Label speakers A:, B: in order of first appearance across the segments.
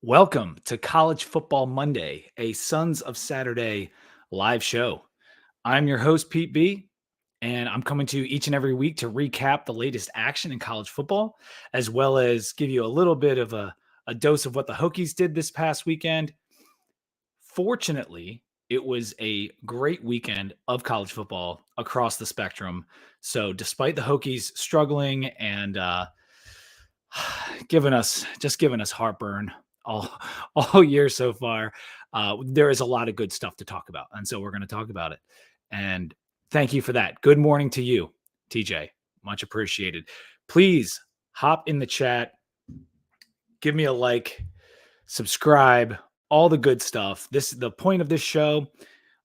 A: Welcome to College Football Monday, a Sons of Saturday live show. I'm your host, Pete B, and I'm coming to you each and every week to recap the latest action in college football, as well as give you a little bit of a dose of what the Hokies did this past weekend. Fortunately, it was a great weekend of college football across the spectrum. So despite the Hokies struggling and giving us heartburn all all year so far, there is a lot of good stuff to talk about, and so we're going to talk about it. And thank you for that. Good morning to you, TJ. Much appreciated. Please hop in the chat, give me a like, subscribe, all the good stuff. The point of this show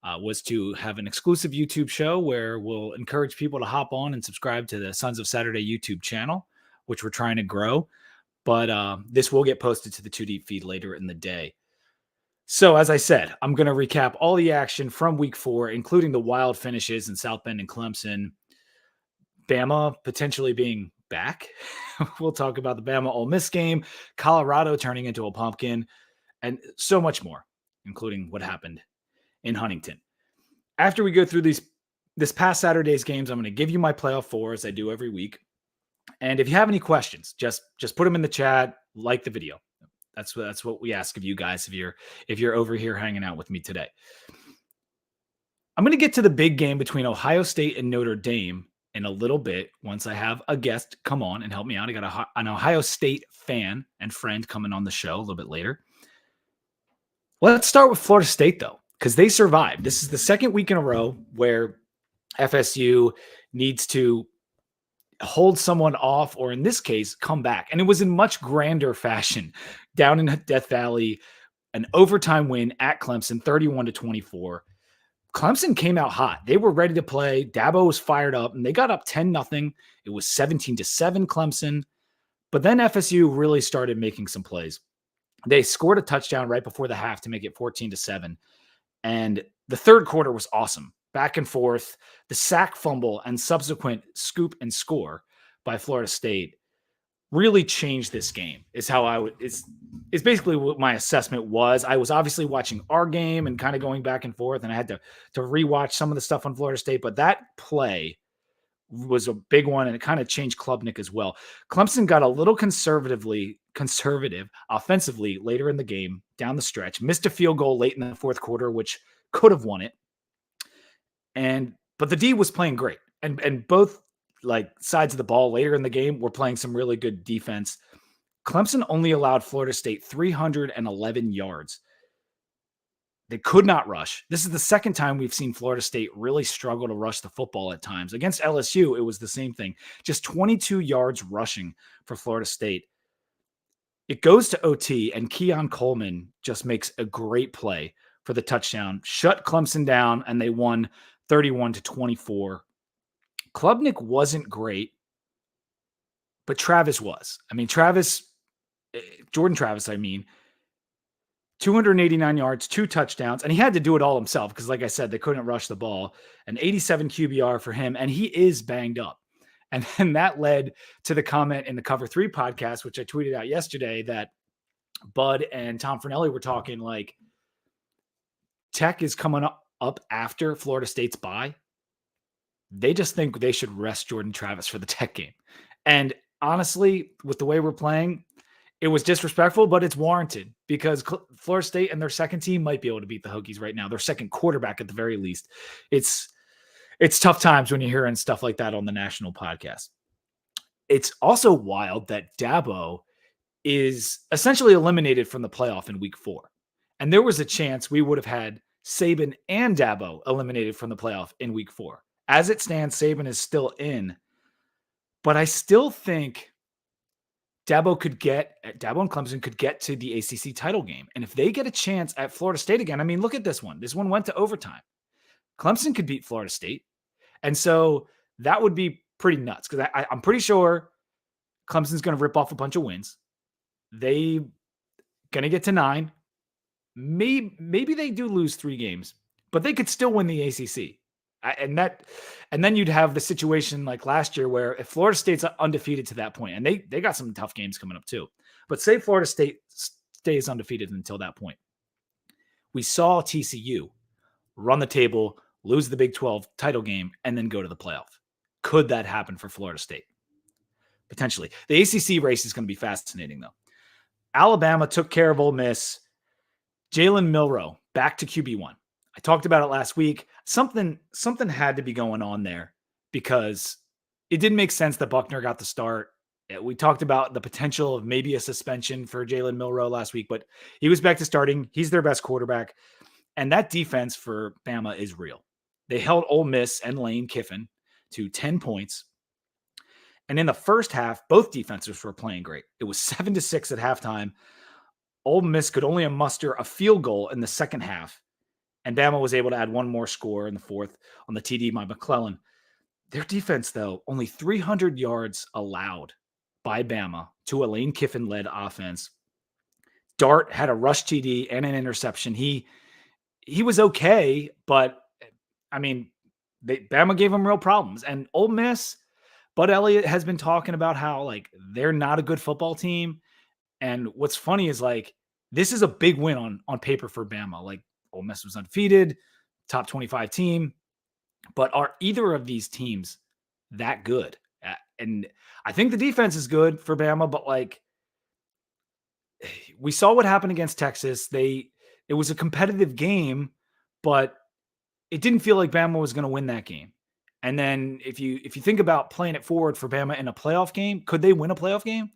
A: was to have an exclusive YouTube show where we'll encourage people to hop on and subscribe to the Sons of Saturday YouTube channel, which we're trying to grow. But this will get posted to the Too Deep feed later in the day. So as I said, I'm going to recap all the action from week 4, including the wild finishes in South Bend and Clemson. Bama potentially being back. We'll talk about the Bama Ole Miss game, Colorado turning into a pumpkin, and so much more, including what happened in Huntington. After we go through this past Saturday's games, I'm going to give you my playoff 4 as I do every week. And if you have any questions, just put them in the chat, like the video. That's what we ask of you guys if you're over here hanging out with me today. I'm going to get to the big game between Ohio State and Notre Dame in a little bit once I have a guest come on and help me out. I got an Ohio State fan and friend coming on the show a little bit later. Let's start with Florida State, though, because they survived. This is the second week in a row where FSU needs to hold someone off, or in this case, come back. And it was in much grander fashion down in Death Valley, an overtime win at Clemson, 31-24. Clemson came out hot. They were ready to play. Dabo was fired up, and they got up 10-0. It was 17-7 Clemson. But then FSU really started making some plays. They scored a touchdown right before the half to make it 14-7. And the third quarter was awesome. Back and forth, the sack, fumble, and subsequent scoop and score by Florida State really changed this game. Is basically what my assessment was. I was obviously watching our game and kind of going back and forth, and I had to rewatch some of the stuff on Florida State. But that play was a big one, and it kind of changed Klubnik as well. Clemson got a little conservative offensively later in the game, down the stretch, missed a field goal late in the fourth quarter, which could have won it. But the D was playing great, and both sides of the ball later in the game were playing some really good defense. Clemson only allowed Florida State 311 yards. They could not rush. This is the second time we've seen Florida State really struggle to rush the football at times. Against LSU, it was the same thing. Just 22 yards rushing for Florida State. It goes to OT, and Keon Coleman just makes a great play for the touchdown, shut Clemson down, and they won 31-24. Klubnik wasn't great, but Travis was. Jordan Travis, 289 yards, 2 touchdowns, and he had to do it all himself because, like I said, they couldn't rush the ball. An 87 QBR for him, and he is banged up. And then that led to the comment in the Cover 3 podcast, which I tweeted out yesterday, that Bud and Tom Fornelli were talking like Tech is coming up after Florida State's bye. They just think they should rest Jordan Travis for the Tech game. And honestly, with the way we're playing, it was disrespectful, but it's warranted because Florida State and their second team might be able to beat the Hokies right now. Their second quarterback at the very least. It's tough times when you're hearing stuff like that on the national podcast. It's also wild that Dabo is essentially eliminated from the playoff in week 4. And there was a chance we would have had Saban and Dabo eliminated from the playoff in week 4. As it stands, Saban is still in. But I still think Dabo and Clemson could get to the ACC title game. And if they get a chance at Florida State again, look at this one. This one went to overtime. Clemson could beat Florida State. And so that would be pretty nuts because I'm pretty sure Clemson's going to rip off a bunch of wins. They going to get to 9. Maybe they do lose 3 games, but they could still win the ACC. And then you'd have the situation like last year where if Florida State's undefeated to that point, and they got some tough games coming up too, but say Florida State stays undefeated until that point. We saw TCU run the table, lose the Big 12 title game, and then go to the playoff. Could that happen for Florida State? Potentially. The ACC race is going to be fascinating, though. Alabama took care of Ole Miss. Jalen Milroe back to QB1. I talked about it last week. Something had to be going on there because it didn't make sense that Buckner got the start. We talked about the potential of maybe a suspension for Jalen Milroe last week, but he was back to starting. He's their best quarterback. And that defense for Bama is real. They held Ole Miss and Lane Kiffin to 10 points. And in the first half, both defenses were playing great. It was 7-6 at halftime. Ole Miss could only muster a field goal in the second half. And Bama was able to add one more score in the fourth on the TD by McClellan. Their defense, though, only 300 yards allowed by Bama to a Lane Kiffin-led offense. Dart had a rush TD and an interception. He was okay, but, I mean, Bama gave him real problems. And Ole Miss, Bud Elliott has been talking about how, like, they're not a good football team. And what's funny is, like, this is a big win on paper for Bama. Like, Ole Miss was undefeated, top 25 team. But are either of these teams that good? And I think the defense is good for Bama, but, like, we saw what happened against Texas. It was a competitive game, but it didn't feel like Bama was going to win that game. And then if you think about playing it forward for Bama in a playoff game, could they win a playoff game?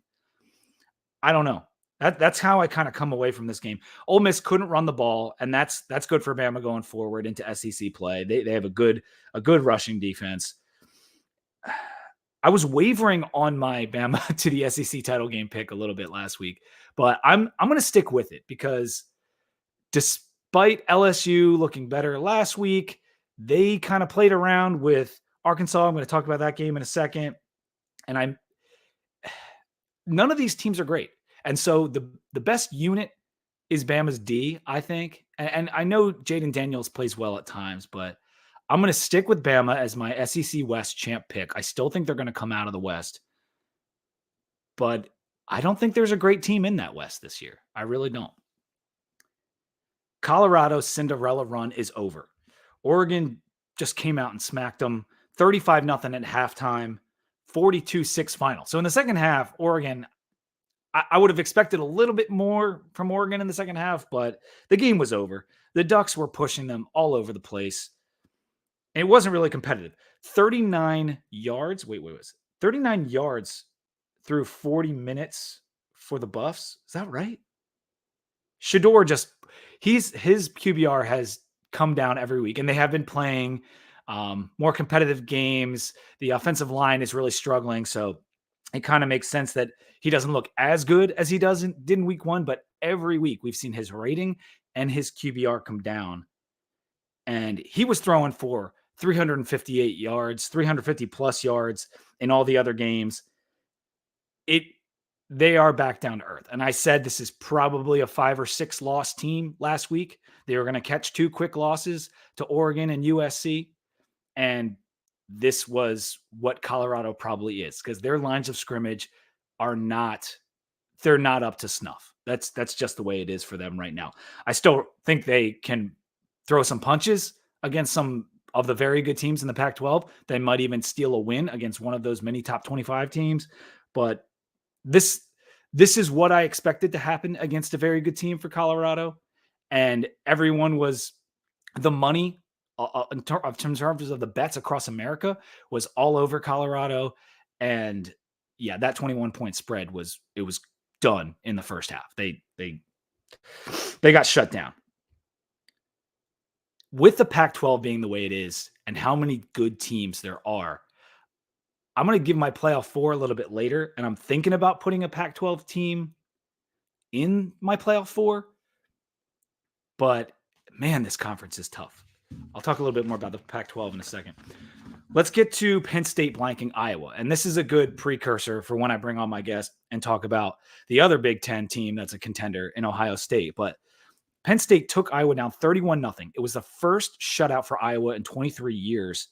A: I don't know. That's how I kind of come away from this game. Ole Miss couldn't run the ball, and that's good for Bama going forward into SEC play. They have a good rushing defense. I was wavering on my Bama to the SEC title game pick a little bit last week, but I'm going to stick with it because despite LSU looking better last week, they kind of played around with Arkansas. I'm going to talk about that game in a second. And none of these teams are great. And so the best unit is Bama's D, I think. And I know Jaden Daniels plays well at times, but I'm going to stick with Bama as my SEC West champ pick. I still think they're going to come out of the West. But I don't think there's a great team in that West this year. I really don't. Colorado's Cinderella run is over. Oregon just came out and smacked them 35-0 at halftime, 42-6 final. So in the second half, Oregon, I would have expected a little bit more from Oregon in the second half, but the game was over. The Ducks were pushing them all over the place. And it wasn't really competitive. 39 yards. Wait, 39 yards through 40 minutes for the Buffs. Is that right? Shedeur his QBR has come down every week, and they have been playing more competitive games. The offensive line is really struggling, so it kind of makes sense that he doesn't look as good as he did in week one, but every week we've seen his rating and his QBR come down. And he was throwing for 358 yards, 350 plus yards in all the other games. They are back down to earth. And I said this is probably a 5 or 6 loss team last week. They were going to catch 2 quick losses to Oregon and USC. And this was what Colorado probably is, because their lines of scrimmage they're not up to snuff. That's just the way it is for them right now. I still think they can throw some punches against some of the very good teams in the Pac-12. They might even steal a win against one of those many top 25 teams. But this is what I expected to happen against a very good team for Colorado. And everyone was the money in terms of the bets across America was all over Colorado. And yeah, that 21-point spread was done in the first half. They got shut down. With the Pac-12 being the way it is and how many good teams there are, I'm going to give my playoff 4 a little bit later, and I'm thinking about putting a Pac-12 team in my playoff 4. But man, this conference is tough. I'll talk a little bit more about the Pac-12 in a second. Let's get to Penn State blanking Iowa. And this is a good precursor for when I bring on my guest and talk about the other Big Ten team that's a contender in Ohio State. But Penn State took Iowa down 31-0. It was the first shutout for Iowa in 23 years.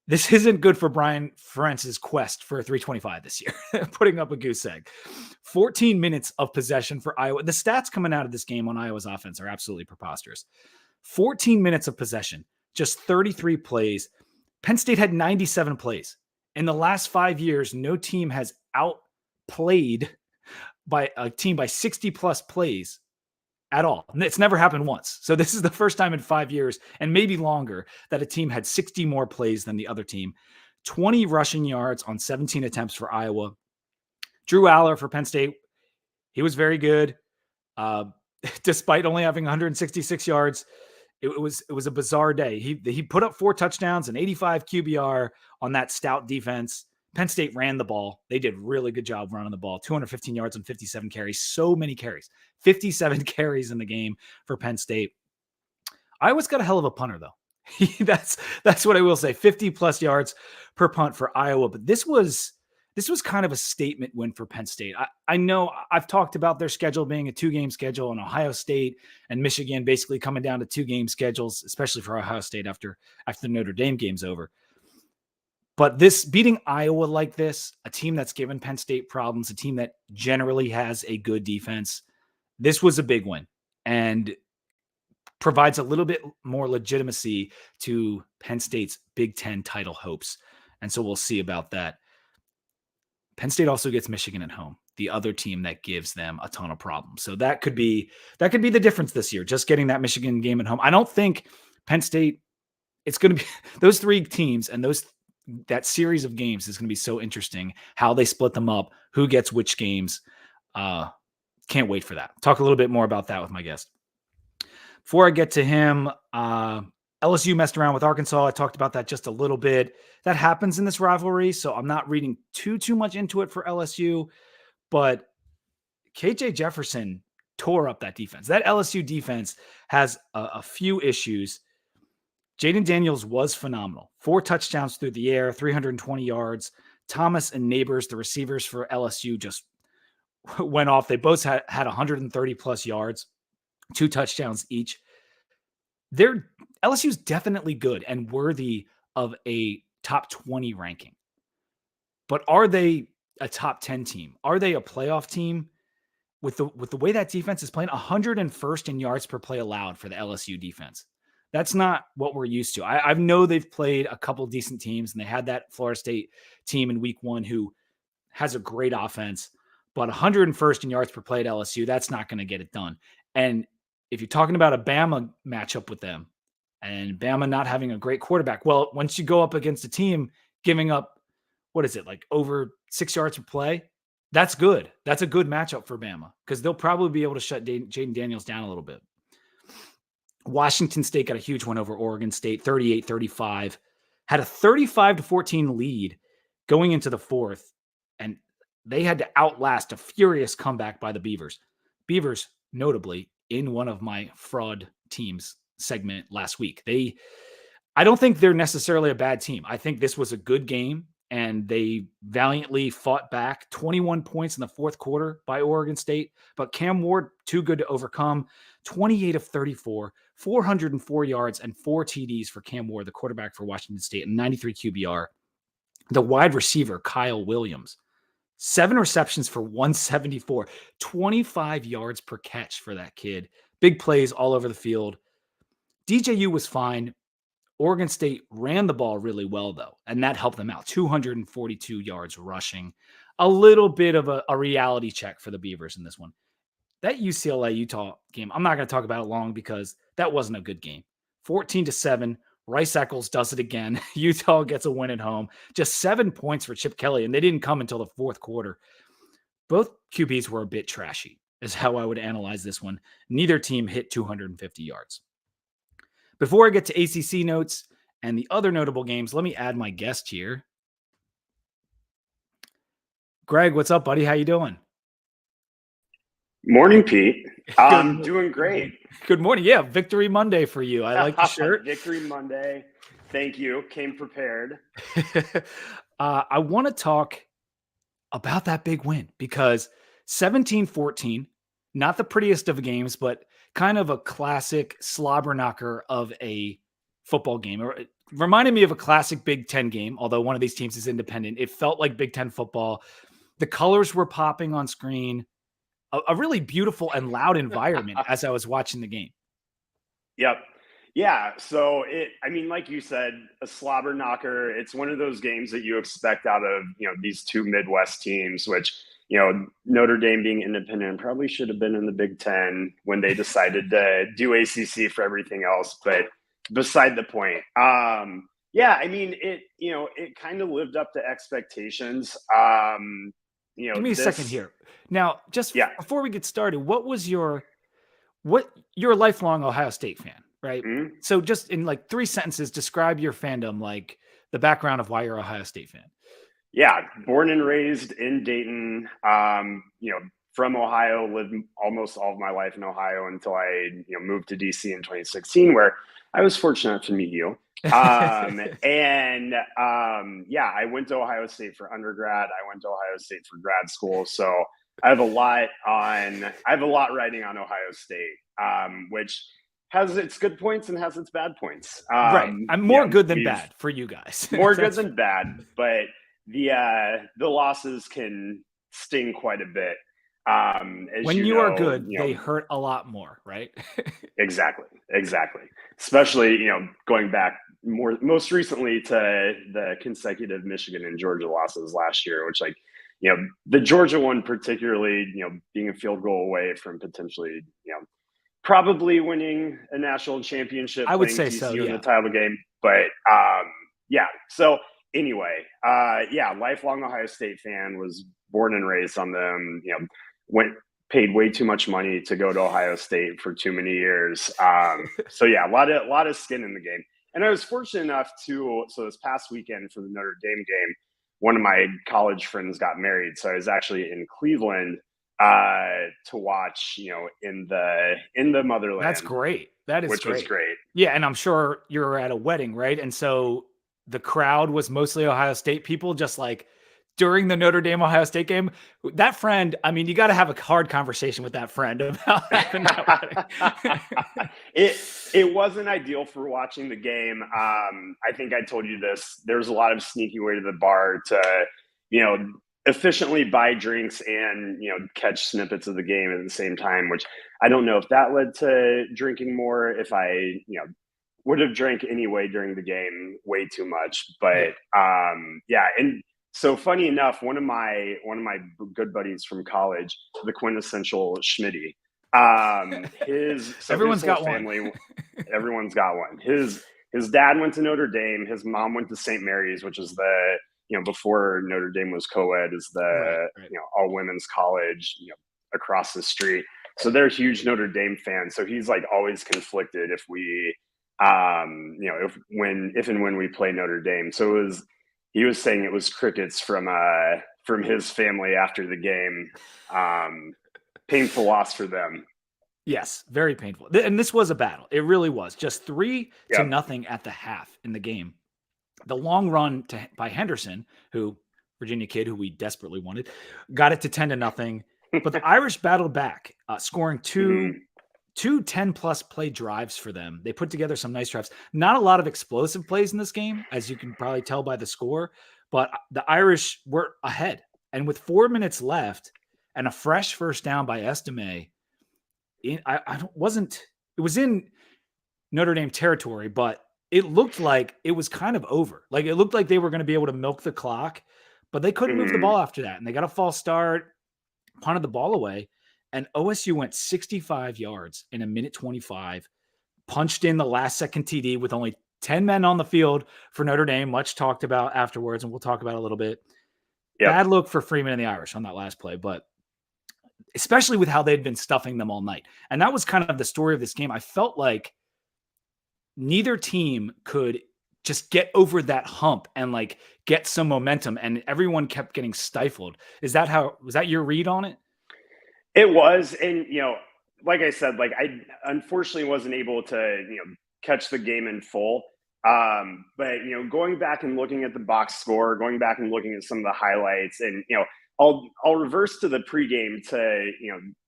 A: This isn't good for Brian Ferentz's quest for a 325 this year, putting up a goose egg. 14 minutes of possession for Iowa. The stats coming out of this game on Iowa's offense are absolutely preposterous. 14 minutes of possession, just 33 plays. Penn State had 97 plays. In the last 5 years, no team has outplayed by a team by 60 plus plays at all. It's never happened once. So this is the first time in 5 years and maybe longer that a team had 60 more plays than the other team. 20 rushing yards on 17 attempts for Iowa. Drew Aller for Penn State, he was very good. Despite only having 166 yards, it was a bizarre day. He put up 4 touchdowns and 85 QBR on that stout defense. Penn State ran the ball. They did a really good job running the ball. 215 yards on 57 carries. So many carries. 57 carries in the game for Penn State. Iowa's got a hell of a punter, though. That's what I will say. 50 plus yards per punt for Iowa. But this was kind of a statement win for Penn State. I know I've talked about their schedule being a 2-game schedule, and Ohio State and Michigan basically coming down to 2-game schedules, especially for Ohio State after the Notre Dame game's over. But this beating Iowa like this, a team that's given Penn State problems, a team that generally has a good defense, this was a big win and provides a little bit more legitimacy to Penn State's Big Ten title hopes. And so we'll see about that. Penn State also gets Michigan at home, the other team that gives them a ton of problems. So that could be the difference this year, just getting that Michigan game at home. I don't think Penn State, it's going to be those 3 teams and that series of games is going to be so interesting how they split them up, who gets which games. Can't wait for that. Talk a little bit more about that with my guest. Before I get to him, LSU messed around with Arkansas. I talked about that just a little bit. That happens in this rivalry, so I'm not reading too much into it for LSU, but KJ Jefferson tore up that defense. That LSU defense has a few issues. Jaden Daniels was phenomenal. 4 touchdowns through the air, 320 yards. Thomas and Neighbors, the receivers for LSU, just went off. They both had 130 plus yards, 2 touchdowns each. LSU's definitely good and worthy of a top 20 ranking. But are they a top 10 team? Are they a playoff team? With the way that defense is playing, 101st in yards per play allowed for the LSU defense. That's not what we're used to. I know they've played a couple decent teams, and they had that Florida State team in week 1 who has a great offense, but 101st in yards per play at LSU, that's not going to get it done. And if you're talking about a Bama matchup with them and Bama not having a great quarterback, well, once you go up against a team giving up, like over 6 yards per play, that's good. That's a good matchup for Bama because they'll probably be able to shut Jaden Daniels down a little bit. Washington State got a huge win over Oregon State, 38-35, had a 35-14 lead going into the 4th, and they had to outlast a furious comeback by the Beavers. Beavers, notably, in one of my fraud teams segment last week. I don't think they're necessarily a bad team. I think this was a good game, and they valiantly fought back. 21 points in the 4th quarter by Oregon State, but Cam Ward, too good to overcome. 28 of 34, 404 yards, and 4 TDs for Cam Ward, the quarterback for Washington State, and 93 QBR. The wide receiver, Kyle Williams, 7 receptions for 174, 25 yards per catch for that kid. Big plays all over the field. DJU was fine. Oregon State ran the ball really well, though, and that helped them out. 242 yards rushing. A little bit of a reality check for the Beavers in this one. That UCLA-Utah game, I'm not going to talk about it long because that wasn't a good game. 14-7, Rice Eccles does it again. Utah gets a win at home. Just 7 points for Chip Kelly, and they didn't come until the 4th quarter. Both QBs were a bit trashy, is how I would analyze this one. Neither team hit 250 yards. Before I get to ACC notes and the other notable games, let me add my guest here. Greg, what's up, buddy? How you doing?
B: Morning, Pete. I'm doing great.
A: Good morning. Yeah, Victory Monday for you. I like the shirt.
B: Victory Monday. Thank you. Came prepared.
A: I want to talk about that big win because 17-14, not the prettiest of games, but kind of a classic slobber knocker of a football game, or reminded me of a classic Big Ten game, although one of these teams is independent. It felt like Big Ten football. The colors were popping on screen, a really beautiful and loud environment as I was watching the game.
B: Yep. Yeah. So I mean, like you said, a slobber knocker. It's one of those games that you expect out of, these two Midwest teams, which, Notre Dame being independent probably should have been in the Big Ten when they decided to do ACC for everything else. But beside the point. Yeah, I mean, it kind of lived up to expectations.
A: Give me a second here. Now, just before we get started, you're a lifelong Ohio State fan, right?
B: Mm-hmm.
A: So just in like 3 sentences, describe your fandom, like the background of why you're an Ohio State fan.
B: Yeah, born and raised in Dayton, from Ohio, lived almost all of my life in Ohio until I, moved to DC in 2016, where I was fortunate to meet you. I went to Ohio State for undergrad. I went to Ohio State for grad school. So I have a lot riding on Ohio State, which has its good points and has its bad points.
A: Right. I'm more good than bad for you guys.
B: More good than bad, but the losses can sting quite a bit.
A: When you are good, they hurt a lot more, right?
B: Exactly. Especially, going back most recently to the consecutive Michigan and Georgia losses last year, which the Georgia one particularly, being a field goal away from potentially, probably winning a national championship.
A: I would say
B: TCU
A: so, yeah.
B: In the title game, but yeah. So anyway, lifelong Ohio State fan, was born and raised on them. Paid way too much money to go to Ohio State for too many years. So yeah, a lot of skin in the game. And I was fortunate enough so this past weekend for the Notre Dame game, one of my college friends got married. So I was actually in Cleveland to watch, in the motherland.
A: That's great. That is
B: which
A: great.
B: was great.
A: Yeah, and I'm sure you're at a wedding, right? And so the crowd was mostly Ohio State people, just like during the Notre Dame Ohio State game. That friend, I mean, you got to have a hard conversation with that friend about having that wedding.
B: It wasn't ideal for watching the game. I think I told you this. There's a lot of sneaking way to the bar to, efficiently buy drinks and, catch snippets of the game at the same time, which I don't know if that led to drinking more, if I, would have drank anyway during the game way too much. But and so funny enough, one of my good buddies from college, the quintessential Schmitty,
A: everyone's got one.
B: Everyone's got one. His dad went to Notre Dame. His mom went to St. Mary's, which is the, before Notre Dame was co-ed, is the
A: right.
B: all women's college, across the street. So they're huge Notre Dame fans. So he's like always conflicted if we, if and when we play Notre Dame. So he was saying it was crickets from his family after the game. Painful loss for them.
A: Yes, very painful. And this was a battle. It really was. Just 3-0 at the half in the game. The long run by Henderson, Virginia kid who we desperately wanted, got it to 10-0. But the Irish battled back, scoring two 10-plus play drives for them. They put together some nice drives. Not a lot of explosive plays in this game, as you can probably tell by the score, but the Irish were ahead. And with 4 minutes left and a fresh first down by Estime, it was in Notre Dame territory, but it looked like it was kind of over. Like it looked like they were going to be able to milk the clock, but they couldn't move the ball after that. And they got a false start, punted the ball away. And OSU went 65 yards in 1:25, punched in the last second TD with only 10 men on the field for Notre Dame, much talked about afterwards, and we'll talk about it a little bit. Yep. Bad look for Freeman and the Irish on that last play, but especially with how they'd been stuffing them all night. And that was kind of the story of this game. I felt like neither team could just get over that hump and like get some momentum, and everyone kept getting stifled. Was that your read on it?
B: It was. And, like I said, like I unfortunately wasn't able to, catch the game in full. But, going back and looking at the box score, going back and looking at some of the highlights, and, I'll reverse to the pregame to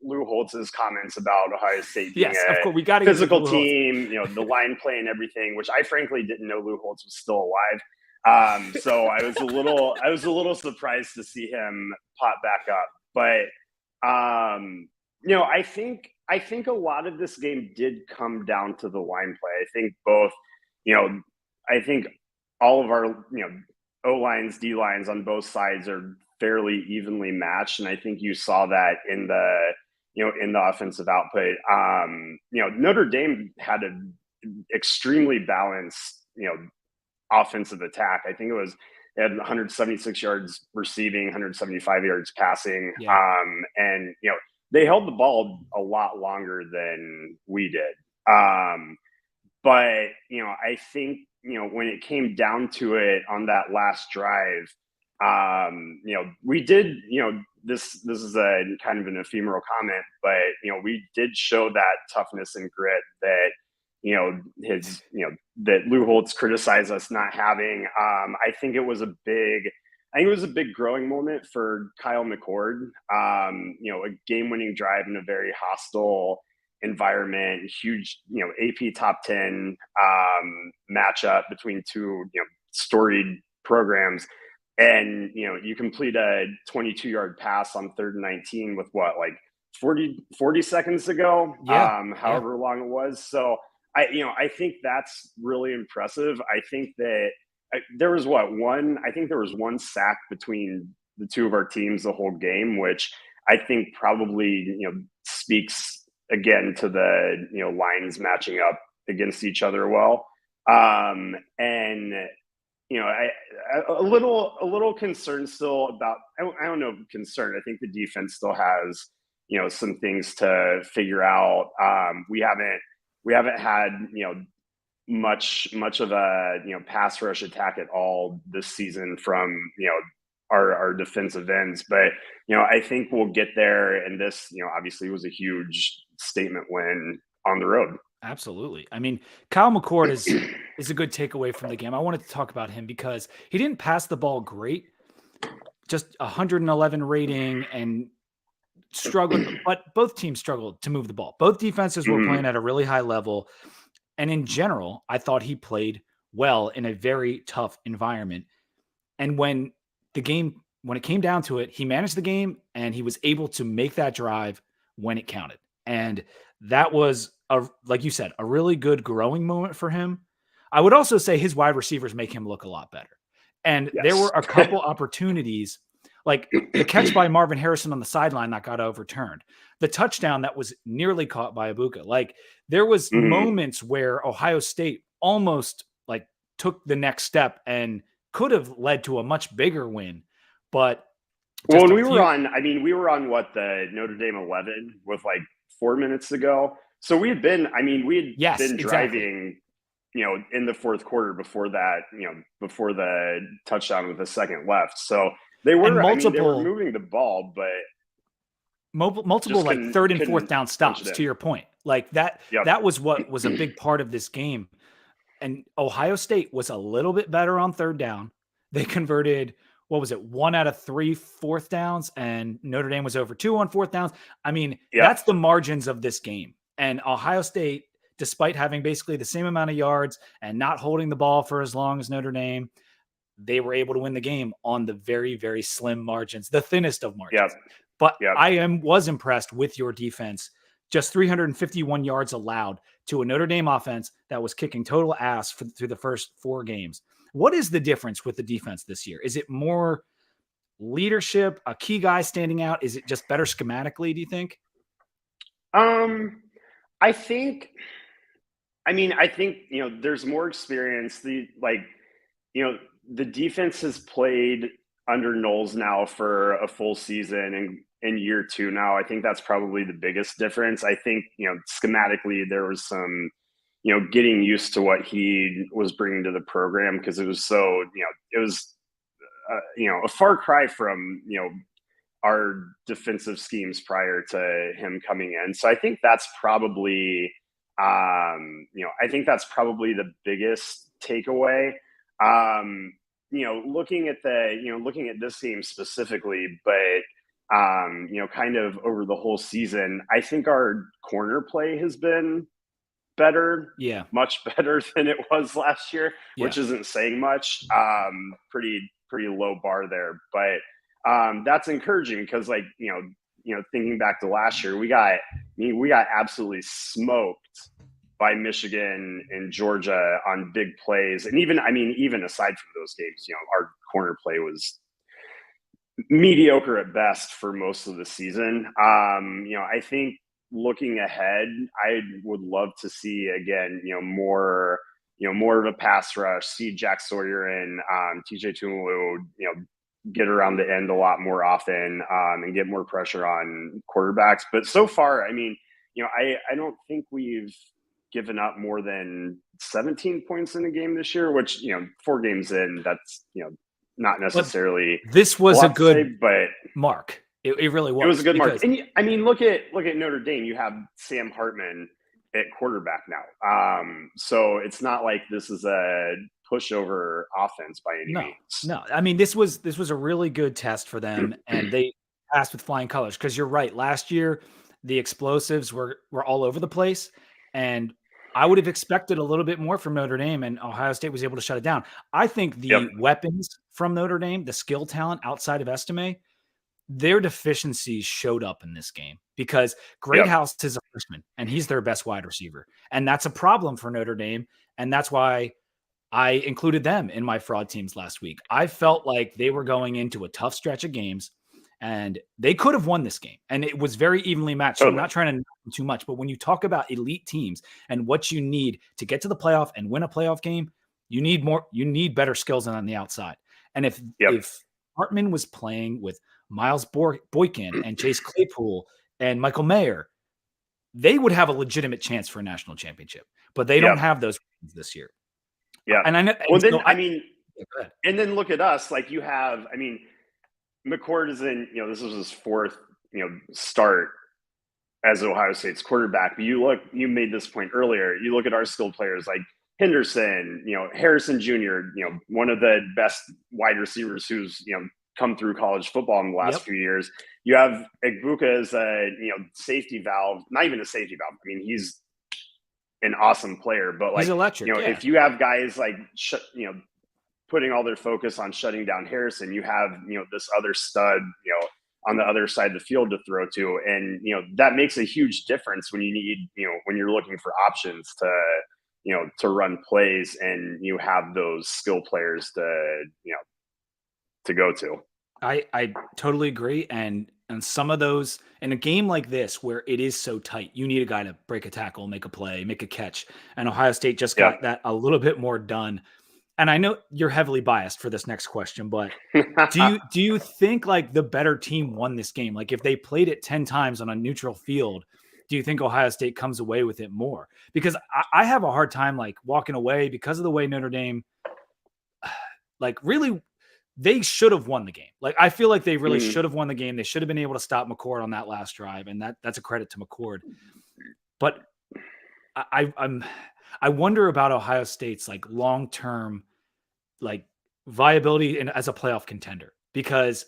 B: Lou Holtz's comments about Ohio State being
A: Yes, of
B: a
A: course. We got to get to
B: physical
A: Blue Holtz.
B: team, the line play and everything, which I frankly didn't know Lou Holtz was still alive. So I was a little surprised to see him pop back up. But I think a lot of this game did come down to the line play. I think both, I think all of our O lines, D lines on both sides are fairly evenly matched, and I think you saw that in the offensive output. Notre Dame had an extremely balanced offensive attack. I think they had 176 yards receiving, 175 yards passing,
A: Yeah.
B: and they held the ball a lot longer than we did. But I think when it came down to it on that last drive, we did this is a kind of an ephemeral comment, but we did show that toughness and grit that that Lou Holtz criticized us not having. I think it was a big growing moment for Kyle McCord. A game-winning drive in a very hostile environment, huge, AP top 10 matchup between two, storied programs. And, you complete a 22-yard pass on 3rd and 19 with what, like 40 seconds to go, however long it was. So I think that's really impressive. I think that there was one sack between the two of our teams the whole game, which I think probably, speaks again to the, lines matching up against each other well. And, I a little concerned still about, I don't know, concerned. I think the defense still has, some things to figure out. We haven't had, much of a, pass rush attack at all this season from, our defensive ends, but I think we'll get there. And this, obviously was a huge statement win on the road.
A: Absolutely. I mean, Kyle McCord is a good takeaway from the game. I wanted to talk about him because he didn't pass the ball great, just 111 rating and struggled, but both teams struggled to move the ball. Both defenses were playing at a really high level. And in general, I thought he played well in a very tough environment. And when it came down to it, he managed the game and he was able to make that drive when it counted. And that was, like you said, a really good growing moment for him. I would also say his wide receivers make him look a lot better. And there were a couple opportunities, like the catch by Marvin Harrison on the sideline that got overturned, the touchdown that was nearly caught by Ibuka. Like there was moments where Ohio State almost like took the next step and could have led to a much bigger win. But
B: when we were on what, the Notre Dame 11 with like 4 minutes to go. So we had been driving, in the fourth quarter before that, before the touchdown with a second left. So they were moving the ball, but
A: multiple like 3rd and 4th down stops, to your point. Like that was what was a big part of this game. And Ohio State was a little bit better on 3rd down. They converted, 1 out of 3 4th downs, and Notre Dame was over 2 on 4th downs. I mean, that's the margins of this game. And Ohio State, despite having basically the same amount of yards and not holding the ball for as long as Notre Dame, they were able to win the game on the very, very slim margins, the thinnest of margins. But I was impressed with your defense. Just 351 yards allowed to a Notre Dame offense that was kicking total ass through the first 4 games. What is the difference with the defense this year? Is it more leadership, a key guy standing out? Is it just better schematically, do you think?
B: I think, there's more experience. The defense has played under Knowles now for a full season and in year 2 now. I think that's probably the biggest difference. I think, schematically there was some, getting used to what he was bringing to the program, because it was so, it was, a far cry from, our defensive schemes prior to him coming in. So I think that's probably, the biggest takeaway. looking at looking at this game specifically, but kind of over the whole season, I think our corner play has been better,
A: Yeah.
B: much better than it was last year,
A: Yeah.
B: which isn't saying much. Pretty low bar there, but that's encouraging because, like, thinking back to last year, we got absolutely smoked by Michigan and Georgia on big plays, and even aside from those games, our corner play was mediocre at best for most of the season. I think looking ahead, I would love to see again, more of a pass rush, see Jack Sawyer and TJ Tumalu, get around the end a lot more often, and get more pressure on quarterbacks. But so far, I don't think we've given up more than 17 points in a game this year, which, 4 games in, that's, not
A: But
B: necessarily
A: this
B: a
A: was a
B: lot to say,
A: good
B: but
A: mark. It really
B: it was a
A: was
B: good mark.
A: because
B: And look at Notre Dame. You have Sam Hartman at quarterback now. So it's not like this is a pushover offense by any means.
A: no. I mean, this was a really good test for them, and they passed with flying colors. Because you're right, last year the explosives were all over the place, and I would have expected a little bit more from Notre Dame, and Ohio State was able to shut it down. I think
B: Yep.
A: the weapons from Notre Dame, the skill talent outside of Estime, their deficiencies showed up in this game because
B: Yep.
A: Greathouse is a freshman and he's their best wide receiver. And that's a problem for Notre Dame. And that's why I included them in my fraud teams last week. I felt like they were going into a tough stretch of games and they could have won this game. And it was very evenly matched. So I'm
B: Totally.
A: not trying to knock them too much, but when you talk about elite teams and what you need to get to the playoff and win a playoff game, you need better skills than on the outside. And
B: Yep.
A: if Hartman was playing with Miles Boykin and Chase Claypool and Michael Mayer, they would have a legitimate chance for a national championship, but they don't
B: Yep.
A: have those this year.
B: Yeah.
A: And I know,
B: Well,
A: and
B: then,
A: so yeah,
B: and then look at us. Like, you have, McCord is in, this was his 4th, start as Ohio State's quarterback. But you made this point earlier. You look at our skilled players like Henderson, Harrison Jr., one of the best wide receivers who's, come through college football in the last few years. You have Egbuka as a, safety valve, not even a safety valve. He's an awesome player, but,
A: he's
B: like,
A: electric. Yeah.
B: if you have guys like, putting all their focus on shutting down Harrison, you have, this other stud, on the other side of the field to throw to. And, that makes a huge difference when you need, when you're looking for options to run plays, and you have those skill players to go to.
A: I totally agree. And some of those in a game like this where it is so tight, you need a guy to break a tackle, make a play, make a catch. And Ohio State just
B: Yeah.
A: got that a little bit more done. And I know you're heavily biased for this next question, but do you think like the better team won this game? Like if they played it 10 times on a neutral field, do you think Ohio State comes away with it more? Because I have a hard time like walking away because of the way Notre Dame, like really, they should have won the game. Like I feel like they really should have won the game. They should have been able to stop McCord on that last drive, and that's a credit to McCord. But I wonder about Ohio State's like long term like viability as a playoff contender because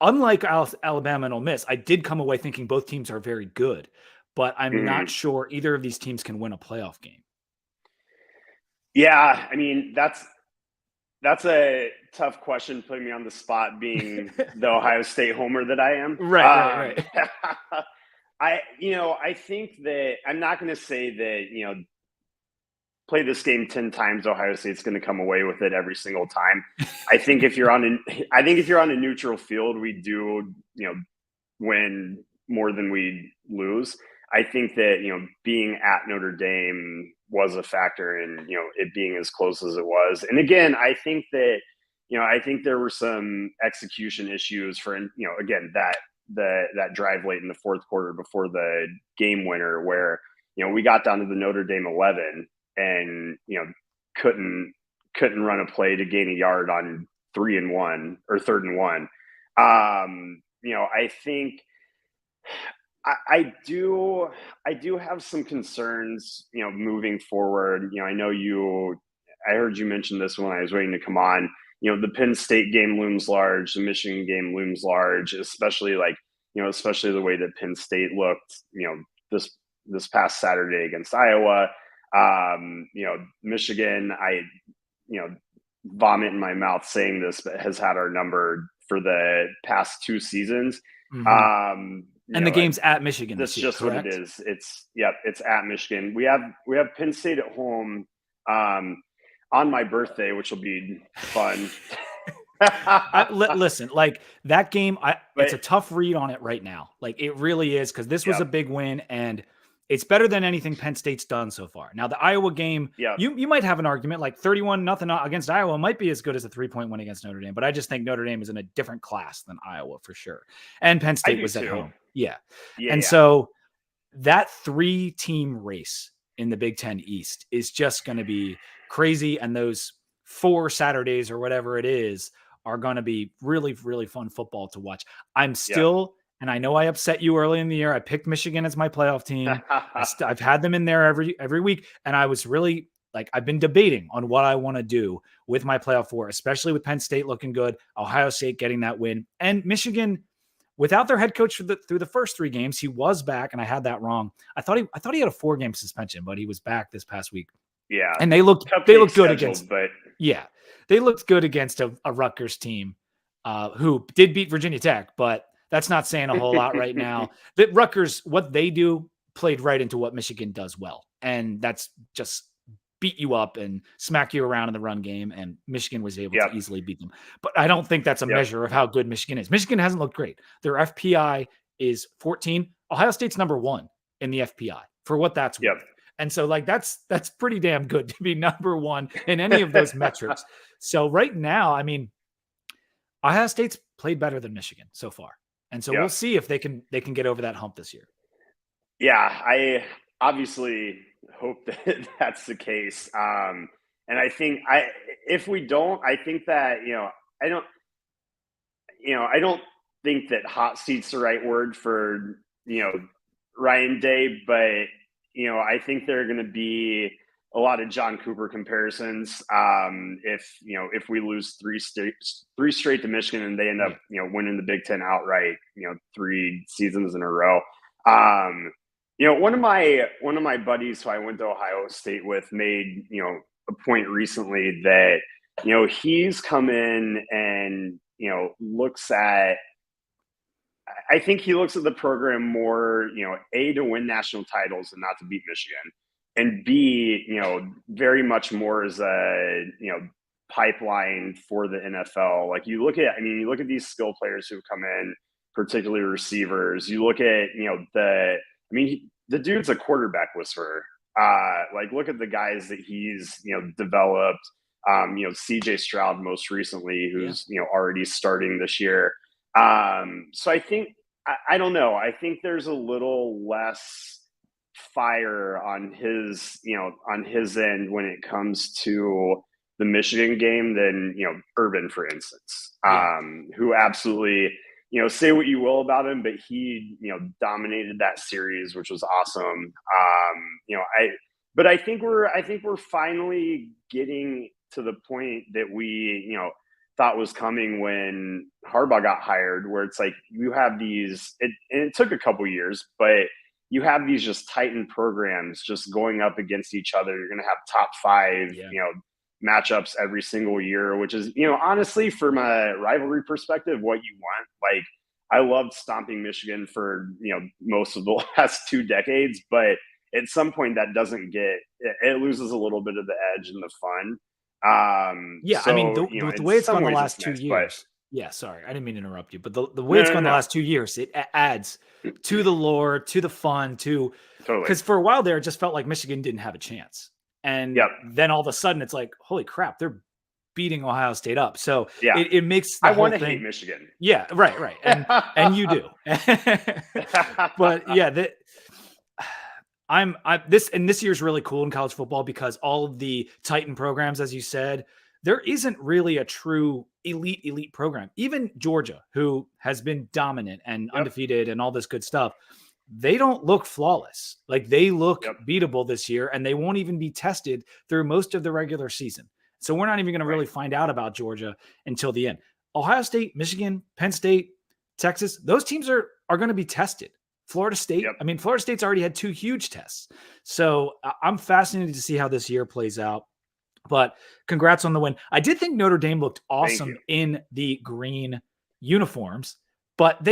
A: unlike Alabama and Ole Miss, I did come away thinking both teams are very good, but I'm not sure either of these teams can win a playoff game.
B: Yeah, that's a tough question, putting me on the spot, being the Ohio State homer that I am.
A: Right.
B: I think that I'm not going to say that, play this game 10 times, Ohio State's going to come away with it every single time. I think if you're on a neutral field, we do, win more than we lose. I think that, being at Notre Dame was a factor in, it being as close as it was. And again, I think that, I think there were some execution issues for, again, that drive late in the 4th quarter before the game winner where, we got down to the Notre Dame 11 and, couldn't run a play to gain a yard on 3 and 1 or 3rd and 1. I think I do have some concerns, moving forward. I know you I heard you mention this when I was waiting to come on. The Penn State game looms large, the Michigan game looms large, especially especially the way that Penn State looked, this past Saturday against Iowa. Michigan, vomit in my mouth saying this, but has had our number for the past 2 seasons.
A: Mm-hmm. And the game's at Michigan
B: That's
A: this year,
B: just
A: correct?
B: what it is. It's at Michigan. We have Penn State at home on my birthday, which will be fun.
A: Listen, like that game, it's a tough read on it right now. Like it really is, because this was a big win, and it's better than anything Penn State's done so far. Now, the Iowa game, you might have an argument like 31-0 against Iowa might be as good as a 3-point win against Notre Dame, but I just think Notre Dame is in a different class than Iowa for sure. And Penn State was at home. Yeah. So that 3-team race in the Big Ten East is just going to be crazy. And those 4 Saturdays or whatever it is are going to be really, really fun football to watch. I'm still, and I know I upset you early in the year, I picked Michigan as my playoff team. I've had them in there every week. And I was really I've been debating on what I want to do with my playoff 4, especially with Penn State looking good, Ohio State getting that win, and Michigan without their head coach through the first 3 games. He was back, and I had that wrong. I thought he had a 4-game suspension, but he was back this past week.
B: Yeah.
A: And they looked good against, they looked good against a Rutgers team who did beat Virginia Tech, but that's not saying a whole lot right now. That Rutgers, what they do played right into what Michigan does well. And that's just beat you up and smack you around in the run game. And Michigan was able to easily beat them. But I don't think that's a measure of how good Michigan is. Michigan hasn't looked great. Their FPI is 14. Ohio State's number 1 in the FPI for what that's worth. And so that's pretty damn good to be number 1 in any of those metrics. So right now, I mean, Ohio State's played better than Michigan so far. And so we'll see if they can get over that hump this year.
B: Yeah, I obviously hope that that's the case. And I think if we don't, I think that, I don't think that hot seat's the right word for, Ryan Day, but I think there are going to be a lot of John Cooper comparisons. If we lose three straight to Michigan and they end up, winning the Big Ten outright, 3 seasons in a row. One of my buddies who I went to Ohio State with made, a point recently that, he's come in and, I think he looks at the program more, A, to win national titles and not to beat Michigan, and B, very much more as a, pipeline for the NFL. Like you look at these skill players who've come in, particularly receivers. You look at, the dude's a quarterback whisperer. Look at the guys that he's, developed. CJ Stroud most recently, who's, already starting this year. So I think, I don't know. I think there's a little less fire on his end when it comes to the Michigan game than, Urban, for instance, who absolutely, say what you will about him, but he, dominated that series, which was awesome. I think we're finally getting to the point that we, thought was coming when Harbaugh got hired, where it's like you have these, and it took a couple years, but you have these just titan programs just going up against each other. You're going to have top 5, matchups every single year, which is, honestly, from a rivalry perspective, what you want. Like, I loved stomping Michigan for, most of the last 2 decades, but at some point that doesn't it loses a little bit of the edge and the fun.
A: The way it's gone the last 2 years. Sorry, I didn't mean to interrupt you, but the way it's gone the last 2 years, it adds to the lore, to the fun, because for a while there, it just felt like Michigan didn't have a chance. And then all of a sudden it's like, holy crap, they're beating Ohio State up. So it makes the whole thing. I want to hate
B: Michigan.
A: Yeah, right. And you do. But this year's really cool in college football because all of the Titan programs, as you said, there isn't really a true elite program. Even Georgia, who has been dominant and undefeated and all this good stuff, they don't look flawless. Like they look
B: Yep.
A: beatable this year, and they won't even be tested through most of the regular season. So we're not even going to really find out about Georgia until the end. Ohio State, Michigan, Penn State, Texas, those teams are going to be tested. Florida State,
B: Yep.
A: I mean, Florida State's already had 2 huge tests. So I'm fascinated to see how this year plays out. But congrats on the win. I did think Notre Dame looked awesome in the green uniforms, but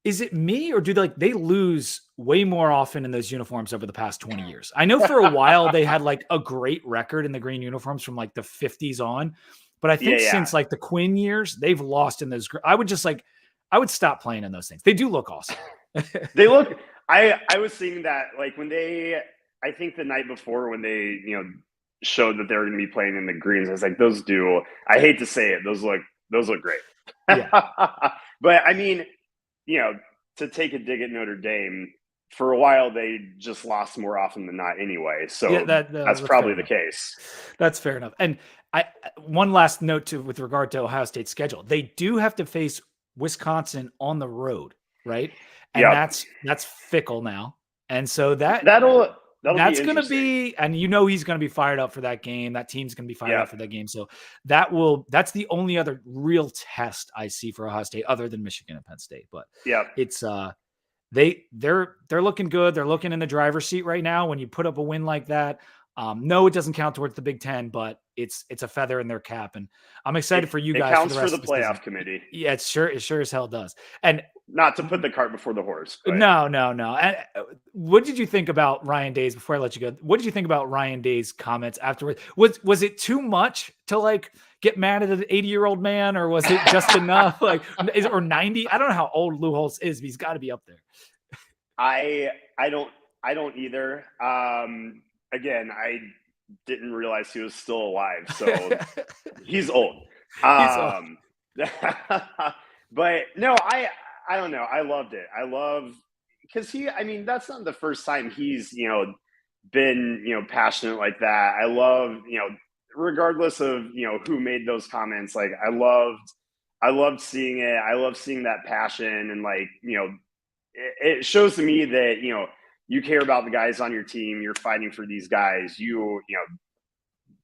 A: is it me or do they lose way more often in those uniforms over the past 20 years? I know for a while they had like a great record in the green uniforms from like the 50s on, but I think since like the Quinn years, they've lost in those. I would stop playing in those things. They do look awesome.
B: They look, I was seeing that like when I think the night before when they, showed that they were going to be playing in the greens, I was like, I hate to say it, those look great.
A: Yeah.
B: But I mean, to take a dig at Notre Dame, for a while they just lost more often than not anyway. So yeah, that's probably the case.
A: That's fair enough. And one last note with regard to Ohio State's schedule. They do have to face Wisconsin on the road, right? And that's fickle now. And so that's going to be, and he's going to be fired up for that game. That team's going to be fired up for that game. So that's the only other real test I see for Ohio State other than Michigan and Penn State. But it's they're looking good. They're looking in the driver's seat right now. When you put up a win like that, no, it doesn't count towards the Big Ten, but it's a feather in their cap. And I'm excited for you guys.
B: It counts
A: for the
B: playoff committee.
A: Yeah, it sure as hell does. And
B: not to put the cart before the horse. But.
A: No. And what did you think about Ryan Day's, before I let you go, what did you think about Ryan Day's comments afterwards? Was it too much to like get mad at an 80-year-old man, or was it just enough? Like, or 90? I don't know how old Lou Holtz is, but he's got to be up there.
B: I don't either. Again, I didn't realize he was still alive, so he's old. But no, I don't know. I loved it. Because that's not the first time he's, been, passionate like that. I love, regardless of, who made those comments, like I loved seeing it. I love seeing that passion, and like, it shows to me that, you care about the guys on your team. You're fighting for these guys.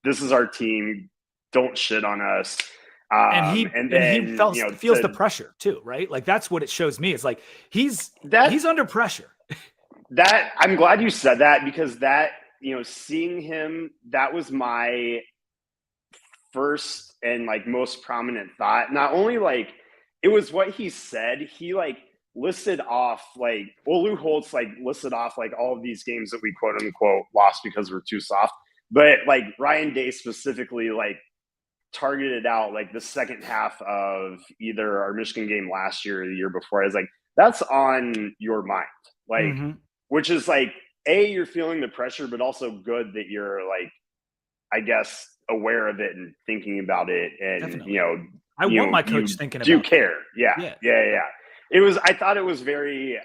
B: This is our team. Don't shit on us.
A: And he feels the pressure too, right? Like that's what it shows me. It's like he's under pressure.
B: That I'm glad you said that, because that, seeing him, that was my first and like most prominent thought. Not only like it was what he said, he like listed off like, Lou Holtz like listed off like all of these games that we quote unquote lost because we're too soft. But like Ryan Day specifically like targeted out like the second half of either our Michigan game last year or the year before. I was like, that's on your mind. Like, which is like, you're feeling the pressure, but also good that you're like, I guess, aware of it and thinking about it. And,
A: definitely. I want my coach thinking about it.
B: Do care. Yeah. I thought it was an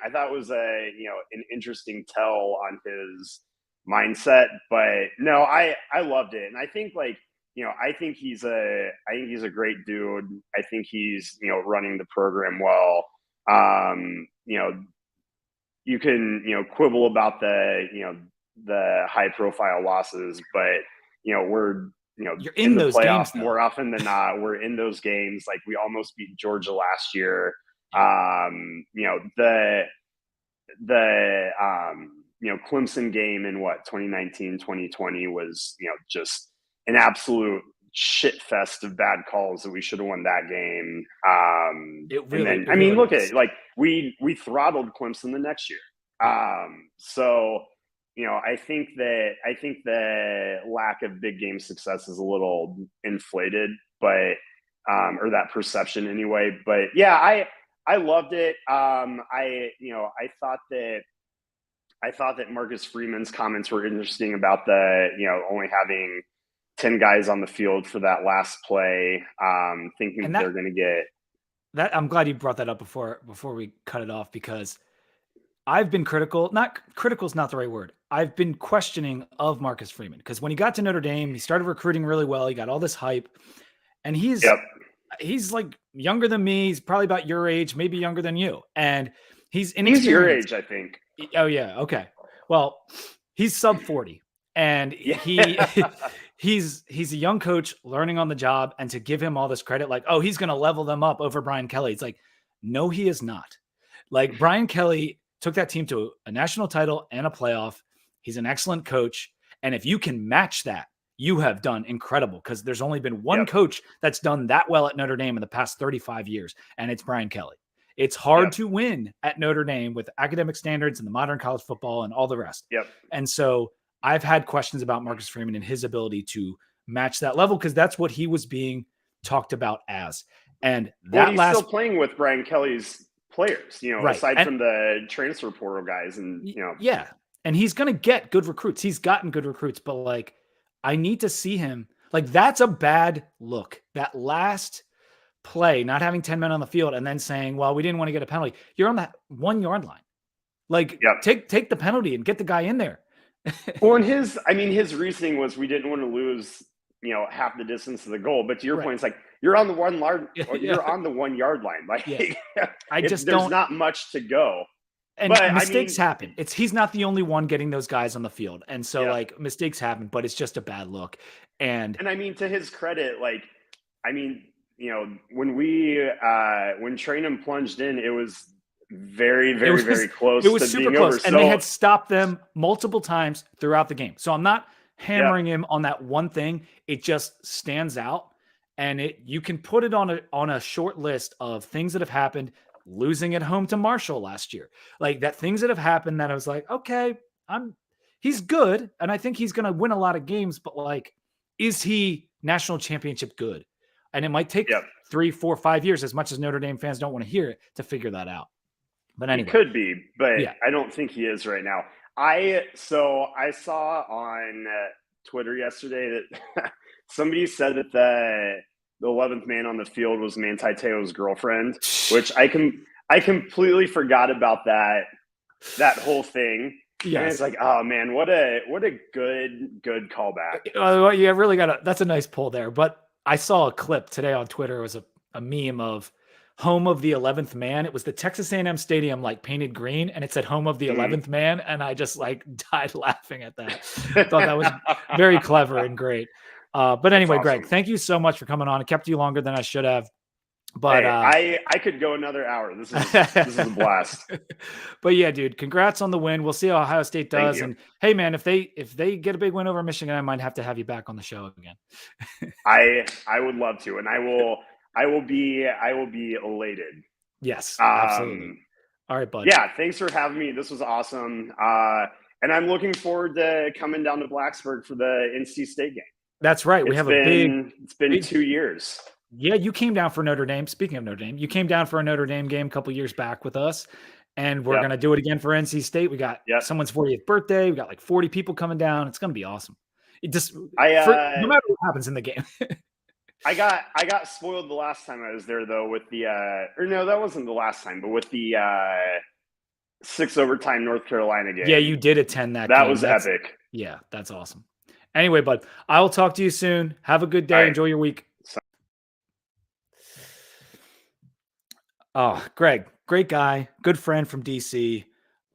B: interesting tell on his mindset, but no, I loved it. And I think like, I think he's a great dude. I think he's, running the program well. You can, quibble about the high profile losses, but, we're,
A: you're in
B: the
A: those
B: playoffs
A: games
B: more often than not. We're in those games. Like we almost beat Georgia last year. Clemson game in 2019, 2020 was, just an absolute shit fest of bad calls that we should have won that game. Look at it. Like we throttled Clemson the next year. So, I think the lack of big game success is a little inflated, but, or that perception anyway. But yeah, I loved it. I thought that Marcus Freeman's comments were interesting about the, only having 10 guys on the field for that last play, thinking they're going to get
A: that. I'm glad you brought that up before we cut it off, because I've been critical. Not critical is not the right word. I've been questioning of Marcus Freeman, because when he got to Notre Dame, he started recruiting really well. He got all this hype, and he's like younger than me. He's probably about your age, maybe younger than you. And He's
B: He's your
A: inexperienced.
B: age, I think.
A: Oh yeah. Okay. Well, he's sub 40 and
B: Yeah.
A: he's a young coach learning on the job, and to give him all this credit, like, oh, he's going to level them up over Brian Kelly. It's like, no, he is not. Like, Brian Kelly took that team to a national title and a playoff. He's an excellent coach. And if you can match that, you have done incredible, because there's only been one
B: Yep.
A: coach that's done that well at Notre Dame in the past 35 years, and it's Brian Kelly. It's hard
B: Yep.
A: to win at Notre Dame with academic standards and the modern college football and all the rest.
B: Yep.
A: And so I've had questions about Marcus Freeman and his ability to match that level, because that's what he was being talked about as. And that
B: he's still playing with Brian Kelly's players,
A: right.
B: aside from the transfer portal guys, and
A: yeah. And he's going to get good recruits. He's gotten good recruits, but like, I need to see him. Like, that's a bad look. That last play, not having 10 men on the field and then saying, well, we didn't want to get a penalty. You're on that 1 yard line. Like, take the penalty and get the guy in there.
B: Well, and his reasoning was, we didn't want to lose, half the distance of the goal. But to your point, it's like, you're on the 1 yard, you're on the 1 yard line. Like, there's not much to go.
A: And but, mistakes happen. He's not the only one getting those guys on the field. And so like, mistakes happen, but it's just a bad look. And
B: I mean, to his credit, like, when Trainum plunged in, it was very, very, very close.
A: It was super close. And they had stopped them multiple times throughout the game. So I'm not hammering him on that one thing. It just stands out. And you can put it on a short list of things that have happened. Losing at home to Marshall last year, like that, things that have happened that I was like, okay, he's good. And I think he's going to win a lot of games, but like, is he national championship good? And it might take 3, 4, 5 years, as much as Notre Dame fans don't want to hear it, to figure that out. But anyway,
B: he could be, but I don't think he is right now. I saw on Twitter yesterday that somebody said that the 11th man on the field was Manti Te'o's girlfriend, which I completely forgot about that whole thing. Yeah, it's like, oh man, what a good callback.
A: Well, you really that's a nice pull there. But I saw a clip today on Twitter. It was a meme of home of the 11th man. It was the Texas A&M Stadium, like, painted green, and it said home of the 11th man. And I just like died laughing at that. I thought that was very clever and great. But anyway, awesome. Greg, thank you so much for coming on. I kept you longer than I should have. But
B: I could go another hour. This is a blast.
A: But yeah, dude, congrats on the win. We'll see how Ohio State does. And hey, man, if they get a big win over Michigan, I might have to have you back on the show again.
B: I would love to, and I will be elated.
A: Yes, absolutely. All right, bud.
B: Yeah, thanks for having me. This was awesome. And I'm looking forward to coming down to Blacksburg for the NC State game.
A: That's right.
B: It's been 2 years.
A: Yeah, you came down for Notre Dame. Speaking of Notre Dame, you came down for a Notre Dame game a couple years back with us, and we're going to do it again for NC State. We got someone's 40th birthday. We got like 40 people coming down. It's going to be awesome. No matter what happens in the game.
B: I got spoiled the last time I was there, though, with the or no, that wasn't the last time, but with the 6 overtime North Carolina game.
A: Yeah, you did attend that.
B: That was epic.
A: Yeah, that's awesome. Anyway, bud, I will talk to you soon. Have a good day. Enjoy your week. Oh, Greg, great guy, good friend from DC,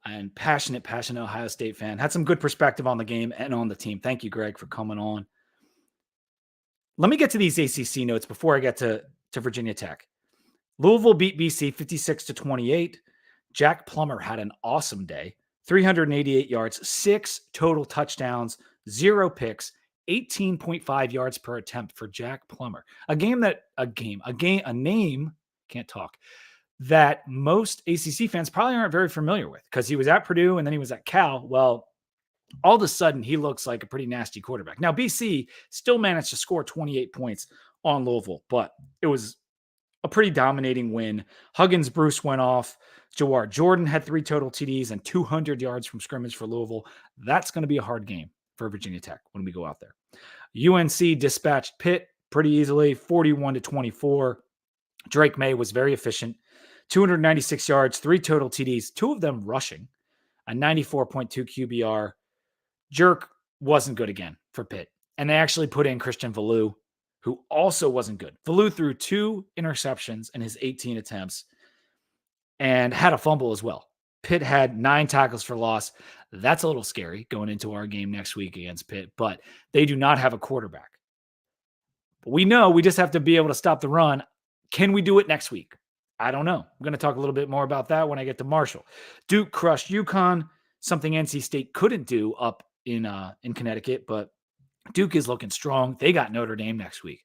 A: and passionate Ohio State fan. Had some good perspective on the game and on the team. Thank you, Greg, for coming on. Let me get to these ACC notes before I get to Virginia Tech. Louisville beat BC 56-28. Jack Plummer had an awesome day. 388 yards, 6 total touchdowns, 0 picks, 18.5 yards per attempt for Jack Plummer. A name, can't talk, that most ACC fans probably aren't very familiar with, because he was at Purdue and then he was at Cal. Well, all of a sudden he looks like a pretty nasty quarterback. Now, BC still managed to score 28 points on Louisville, but it was a pretty dominating win. Huggins Bruce went off. Jawar Jordan had 3 total TDs and 200 yards from scrimmage for Louisville. That's going to be a hard game for Virginia Tech when we go out there. UNC dispatched Pitt pretty easily, 41-24. Drake May was very efficient. 296 yards, 3 total TDs, 2 of them rushing, a 94.2 QBR. Jerk wasn't good again for Pitt. And they actually put in Christian Valu, who also wasn't good. Valu threw 2 interceptions in his 18 attempts. and had a fumble as well. Pitt had 9 tackles for loss. That's a little scary going into our game next week against Pitt, but they do not have a quarterback. But we know we just have to be able to stop the run. Can we do it next week? I don't know. I'm going to talk a little bit more about that when I get to Marshall. Duke crushed UConn, something NC State couldn't do up in Connecticut, but Duke is looking strong. They got Notre Dame next week.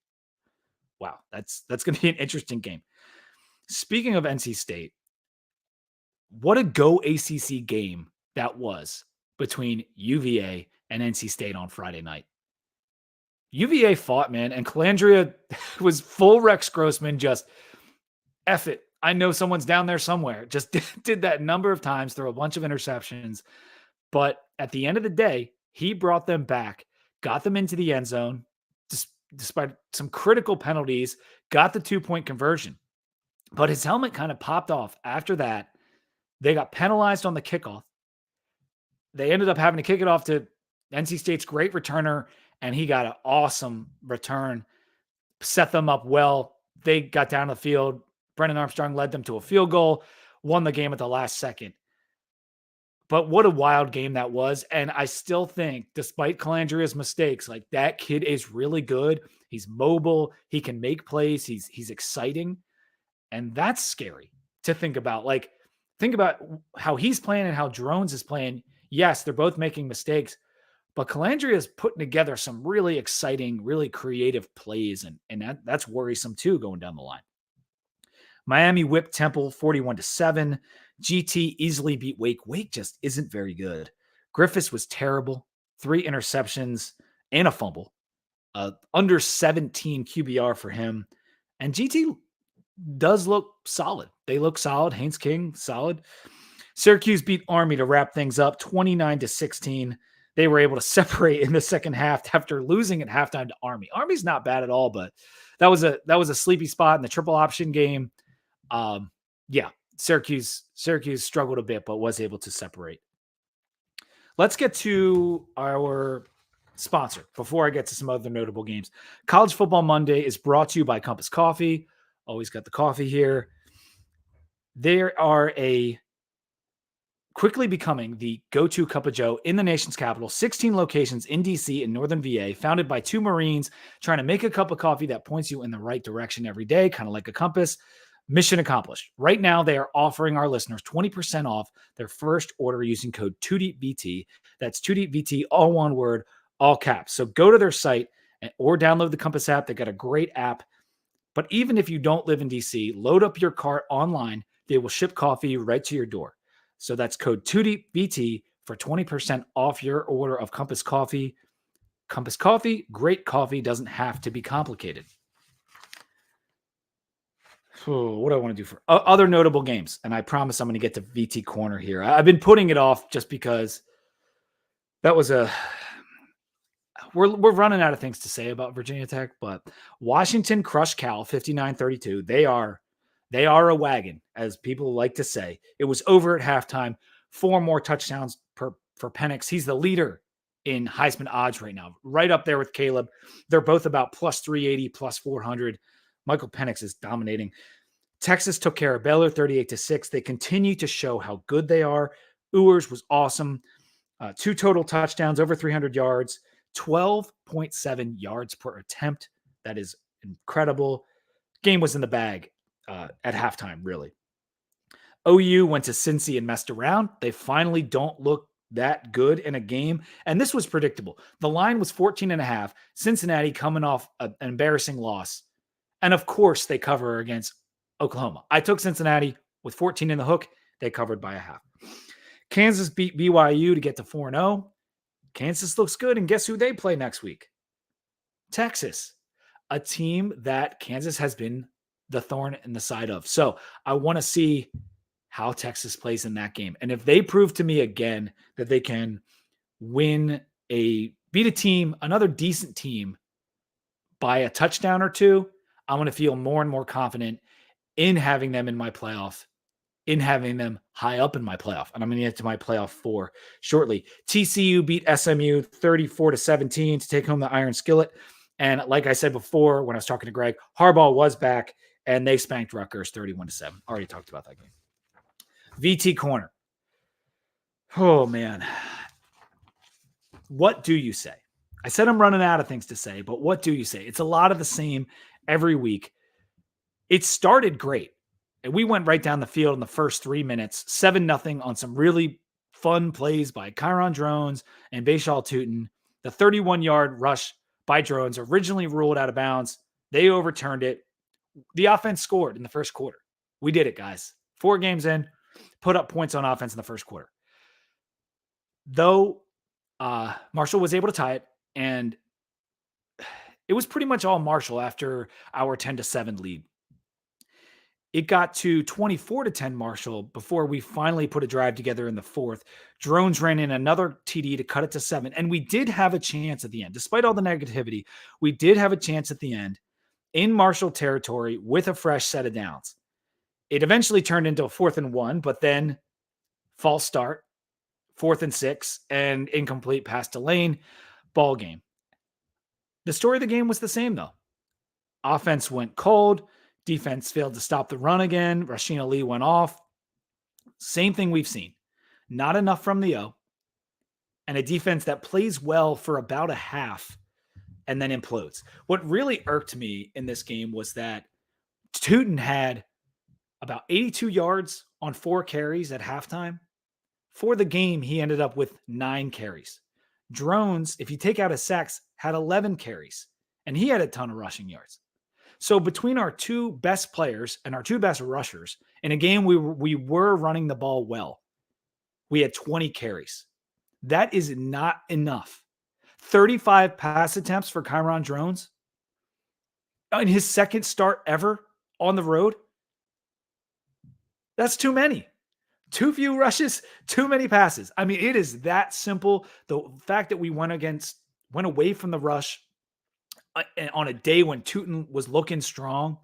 A: Wow, that's going to be an interesting game. Speaking of NC State, what a go ACC game that was between UVA and NC State on Friday night. UVA fought, man, and Calandria was full Rex Grossman, just F it. I know someone's down there somewhere. Just did that a number of times, threw a bunch of interceptions. But at the end of the day, he brought them back, got them into the end zone, despite some critical penalties, got the 2-point conversion. But his helmet kind of popped off after that. They got penalized on the kickoff. They ended up having to kick it off to NC State's great returner, and he got an awesome return, set them up well. They got down the field. Brennan Armstrong led them to a field goal, won the game at the last second. But what a wild game that was. And I still think, despite Calandria's mistakes, like that kid is really good. He's mobile. He can make plays. He's exciting. And that's scary to think about. Like, think about how he's playing and how Drones is playing. Yes, they're both making mistakes, but Calandria is putting together some really exciting, really creative plays. And that's worrisome too, going down the line. Miami whipped Temple 41-7. GT easily beat Wake. Wake just isn't very good. Griffiths was terrible. 3 interceptions and a fumble. Under 17 QBR for him. And GT does look solid. They look solid. Haynes King, solid. Syracuse beat Army to wrap things up 29-16. They were able to separate in the second half after losing at halftime to Army. Army's not bad at all, but that was a sleepy spot in the triple option game. Syracuse struggled a bit, but was able to separate. Let's get to our sponsor before I get to some other notable games. College Football Monday is brought to you by Compass Coffee. Always got the coffee here. They are quickly becoming the go-to cup of joe in the nation's capital. 16 locations in DC and Northern VA, founded by 2 Marines trying to make a cup of coffee that points you in the right direction every day, kind of like a compass. Mission accomplished. Right now, they are offering our listeners 20% off their first order using code 2DEEPVT. That's 2DEEPVT, all one word, all caps. So go to their site or download the Compass app. They got a great app. But even if you don't live in DC, load up your cart online. They will ship coffee right to your door. So that's code 2DEEPVT for 20% off your order of Compass Coffee. Compass Coffee, great coffee, doesn't have to be complicated. What do I want to do for other notable games? And I promise I'm going to get to VT Corner here. I've been putting it off just because that was we're running out of things to say about Virginia Tech, but Washington crushed Cal 59-32. They are a wagon, as people like to say. It was over at halftime. 4 more touchdowns for Penix. He's the leader in Heisman odds right now, right up there with Caleb. They're both about plus 380, plus 400. Michael Penix is dominating. Texas took care of Baylor 38-6. They continue to show how good they are. Ewers was awesome. 2 total touchdowns, over 300 yards, 12.7 yards per attempt. That is incredible. Game was in the bag at halftime, really. OU went to Cincy and messed around. They finally don't look that good in a game. And this was predictable. The line was 14.5. Cincinnati coming off an embarrassing loss. And of course, they cover against Oklahoma. I took Cincinnati with 14 in the hook. They covered by a half. Kansas beat BYU to get to 4-0. Kansas looks good. And guess who they play next week? Texas, a team that Kansas has been the thorn in the side of. So I want to see how Texas plays in that game. And if they prove to me again that they can beat a team, another decent team by a touchdown or 2, I'm going to feel more and more confident in having them in my playoff, in having them high up in my playoff. And I'm going to get to my playoff 4 shortly. TCU beat SMU 34-17 to take home the Iron Skillet. And like I said before, when I was talking to Greg, Harbaugh was back and they spanked Rutgers 31-7. Already talked about that game. VT corner. Oh, man. What do you say? I said I'm running out of things to say, but what do you say? It's a lot of the same every week. It started great. And we went right down the field in the first 3 minutes, 7-0 on some really fun plays by Kyron Drones and Bashal Tutin. The 31-yard rush by Drones, originally ruled out of bounds. They overturned it. The offense scored in the first quarter. We did it, guys. 4 games in, put up points on offense in the first quarter. Though Marshall was able to tie it, and it was pretty much all Marshall after our 10-7 lead. It got to 24-10 Marshall before we finally put a drive together in the fourth. Drones ran in another TD to cut it to 7. And we did have a chance at the end. Despite all the negativity, we did have a chance at the end in Marshall territory with a fresh set of downs. It eventually turned into a 4th and 1, but then false start, 4th and 6, and incomplete pass to Lane, ball game. The story of the game was the same, though. Offense went cold. Defense failed to stop the run again. Rasheen Ali went off. Same thing we've seen. Not enough from the O. And a defense that plays well for about a half and then implodes. What really irked me in this game was that Tutin had about 82 yards on 4 carries at halftime. For the game, he ended up with 9 carries. Drones, if you take out his sacks, had 11 carries. And he had a ton of rushing yards. So between our 2 best players and our 2 best rushers, in a game we were running the ball well, we had 20 carries. That is not enough. 35 pass attempts for Kyron Drones in his second start ever on the road. That's too many. Too few rushes, too many passes. I mean, it is that simple. The fact that we went away from the rush on a day when Tutin was looking strong.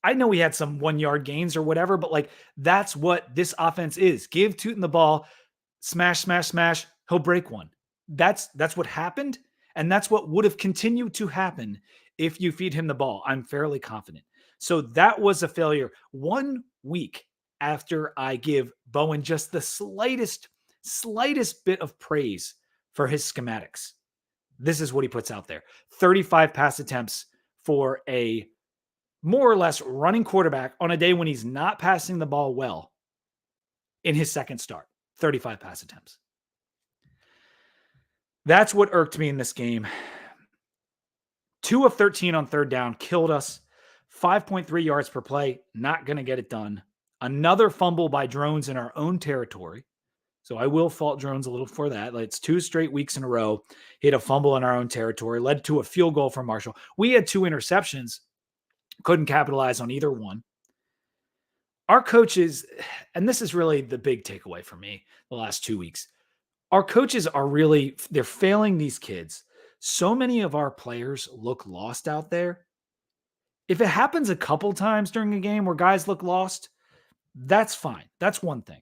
A: I know he had some 1-yard gains or whatever, but like that's what this offense is. Give Tutin the ball, smash, smash, smash. He'll break one. That's what happened, and that's what would have continued to happen if you feed him the ball. I'm fairly confident. So that was a failure. 1 week after I give Bowen just the slightest bit of praise for his schematics. This is what he puts out there. 35 pass attempts for a more or less running quarterback on a day when he's not passing the ball well in his second start. 35 pass attempts. That's what irked me in this game. 2 of 13 on third down killed us. 5.3 yards per play. Not going to get it done. Another fumble by Drones in our own territory. So I will fault Drones a little for that. It's 2 straight weeks in a row. He had a fumble in our own territory, led to a field goal from Marshall. We had 2 interceptions, couldn't capitalize on either one. Our coaches, and this is really the big takeaway for me the last 2 weeks, our coaches they're failing these kids. So many of our players look lost out there. If it happens a couple times during a game where guys look lost, that's fine. That's one thing.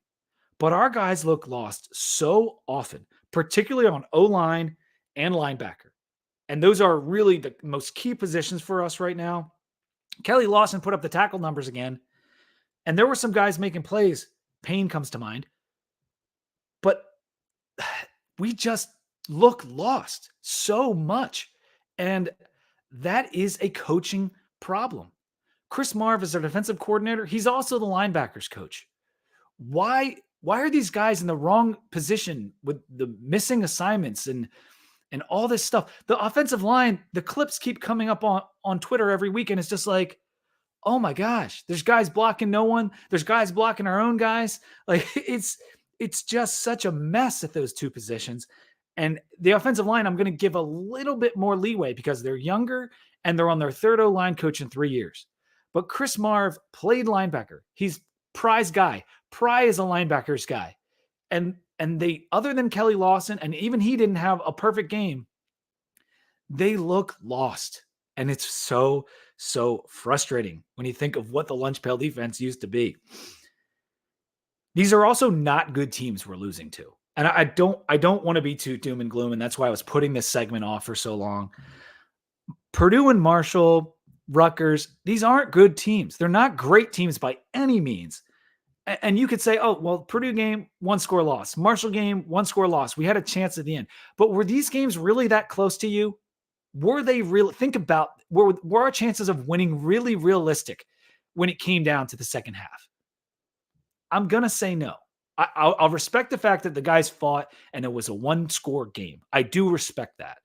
A: But our guys look lost so often, particularly on O-line and linebacker. And those are really the most key positions for us right now. Kelly Lawson put up the tackle numbers again. And there were some guys making plays. Payne comes to mind. But we just look lost so much. And that is a coaching problem. Chris Marv is our defensive coordinator. He's also the linebackers coach. Why are these guys in the wrong position with the missing assignments and all this stuff? The offensive line, the clips keep coming up on Twitter every week, and it's just like, oh my gosh, there's guys blocking no one. There's guys blocking our own guys. Like it's just such a mess at those 2 positions. And the offensive line, I'm going to give a little bit more leeway because they're younger and they're on their 3rd O-line coach in 3 years. But Chris Marv played linebacker. He's Pry's guy. Pry is a linebackers guy. And they, other than Kelly Lawson, and even he didn't have a perfect game, they look lost. And it's so frustrating when you think of what the lunch pail defense used to be. These are also not good teams we're losing to. And I don't want to be too doom and gloom, and that's why I was putting this segment off for so long. Purdue and Marshall, Rutgers, these aren't good teams. They're not great teams by any means. And you could say, oh, well, Purdue game, 1-score loss. Marshall game, 1-score loss. We had a chance at the end. But were these games really that close to you? Were they real? Think about, were our chances of winning really realistic when it came down to the second half? I'm going to say no. I'll respect the fact that the guys fought and it was a 1-score game. I do respect that.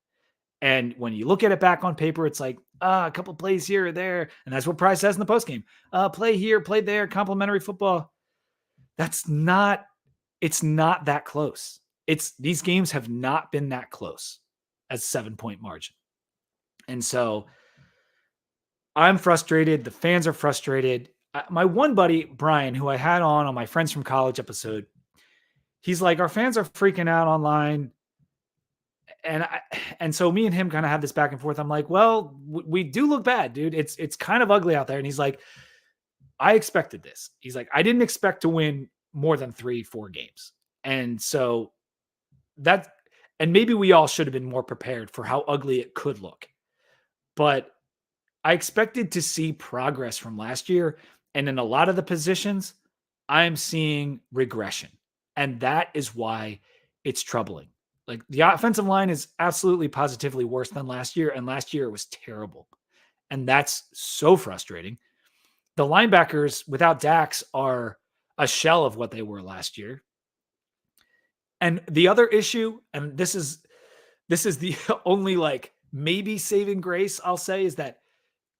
A: And when you look at it back on paper, it's like, a couple plays here or there. And that's what Price says in the postgame. Play here, play there, complimentary football. It's not that close. These games have not been that close as 7-point margin. And so I'm frustrated. The fans are frustrated. My one buddy, Brian, who I had on my Friends from College episode, he's like, our fans are freaking out online. And so me and him kind of have this back and forth. I'm like, well, we do look bad, dude. It's kind of ugly out there. And he's like, I expected this. He's like, I didn't expect to win more than 3-4 games. And so and maybe we all should have been more prepared for how ugly it could look. But I expected to see progress from last year. And in a lot of the positions, I'm seeing regression. And that is why it's troubling. Like, the offensive line is absolutely positively worse than last year. And last year it was terrible. And that's so frustrating. The linebackers without Dax are a shell of what they were last year. And the other issue, and this is the only like maybe saving grace I'll say, is that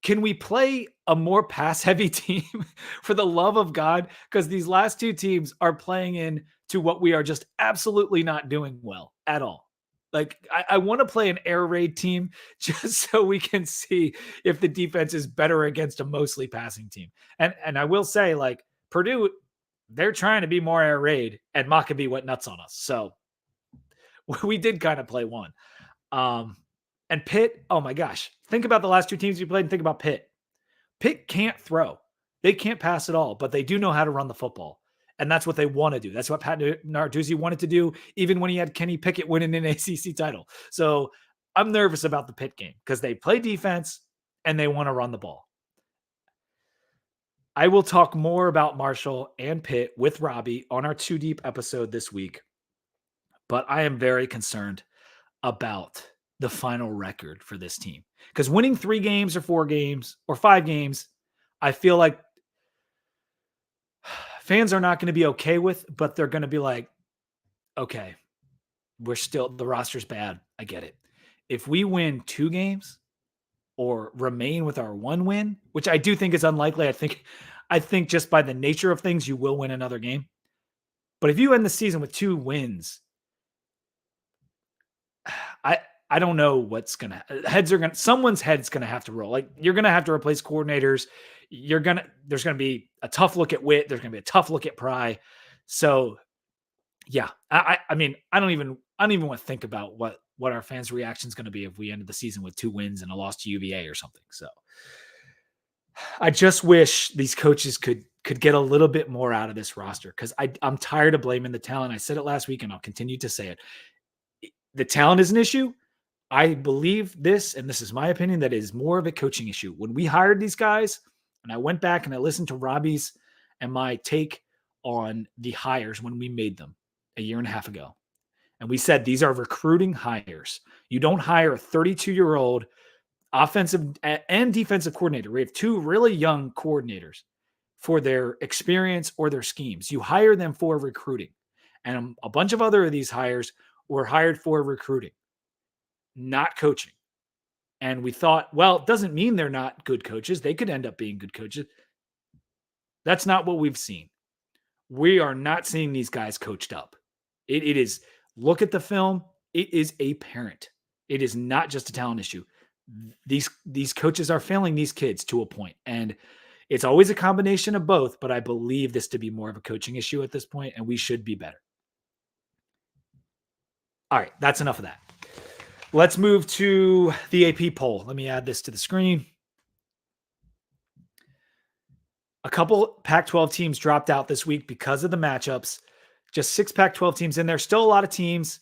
A: can we play a more pass heavy team for the love of God? Because these last two teams are playing into what we are just absolutely not doing well at all. Like, I want to play an air raid team just so we can see if the defense is better against a mostly passing team. And I will say, like, Purdue, they're trying to be more air raid, and Maccabee went nuts on us. So we did kind of play one. And Pitt, oh my gosh, think about the last two teams you played and think about Pitt. Pitt can't throw. They can't pass at all, but they do know how to run the football. And that's what they want to do. That's what Pat Narduzzi wanted to do, even when he had Kenny Pickett winning an ACC title. So I'm nervous about the Pitt game because they play defense and they want to run the ball. I will talk more about Marshall and Pitt with Robbie on our 2 Deep episode this week. But I am very concerned about the final record for this team. Because winning 3 games or 4 games or 5 games, I feel like fans are not going to be okay with, but they're going to be like, okay, the roster's bad. I get it. If we win 2 games or remain with our 1 win, which I do think is unlikely, I think just by the nature of things, you will win another game. But if you end the season with 2 wins, I don't know what's going to someone's head's going to have to roll. Like, you're going to have to replace coordinators. There's going to be a tough look at Witt. There's going to be a tough look at Pry. So yeah, I mean, I don't even want to think about what our fans' reaction is going to be if we ended the season with 2 wins and a loss to UVA or something. So I just wish these coaches could get a little bit more out of this roster, because I'm tired of blaming the talent. I said it last week and I'll continue to say it. The talent is an issue. I believe this, and this is my opinion, that is more of a coaching issue. When we hired these guys, and I went back and I listened to Robbie's and my take on the hires when we made them a year and a half ago. And we said, these are recruiting hires. You don't hire a 32-year-old offensive and defensive coordinator. We have 2 really young coordinators for their experience or their schemes. You hire them for recruiting. And a bunch of other of these hires were hired for recruiting, not coaching. And we thought, well, it doesn't mean they're not good coaches. They could end up being good coaches. That's not what we've seen. We are not seeing these guys coached up. It is, look at the film. It is apparent. It is not just a talent issue. These coaches are failing these kids to a point. And it's always a combination of both, but I believe this to be more of a coaching issue at this point, and we should be better. All right, that's enough of that. Let's move to the AP poll. Let me add this to the screen. A couple Pac-12 teams dropped out this week because of the matchups. Just 6 Pac-12 teams in there. Still a lot of teams.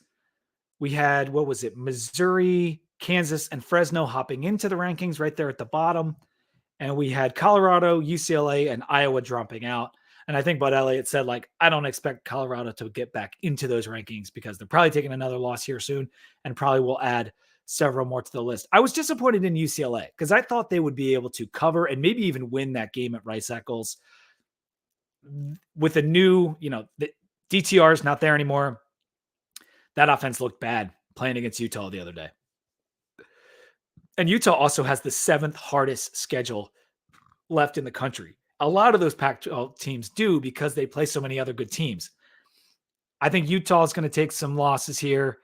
A: We had, Missouri, Kansas, and Fresno hopping into the rankings right there at the bottom. And we had Colorado, UCLA, and Iowa dropping out. And I think Bud Elliott said, like, I don't expect Colorado to get back into those rankings because they're probably taking another loss here soon and probably will add several more to the list. I was disappointed in UCLA because I thought they would be able to cover and maybe even win that game at Rice Eccles with a new, the DTR is not there anymore. That offense looked bad playing against Utah the other day. And Utah also has the 7th hardest schedule left in the country. A lot of those Pac-12 teams do because they play so many other good teams. I think Utah is going to take some losses here.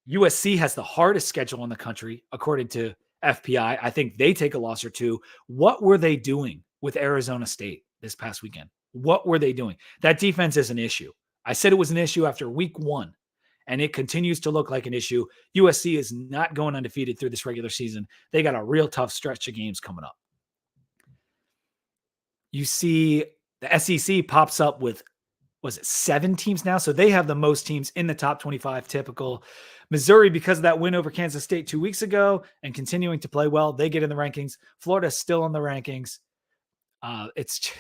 A: USC has the hardest schedule in the country, according to FPI. I think they take a loss or two. What were they doing with Arizona State this past weekend? What were they doing? That defense is an issue. I said it was an issue after week 1, and it continues to look like an issue. USC is not going undefeated through this regular season. They got a real tough stretch of games coming up. You see the SEC pops up with, 7 teams now? So they have the most teams in the top 25, typical. Missouri, because of that win over Kansas State 2 weeks ago and continuing to play well, they get in the rankings. Florida's still in the rankings. It's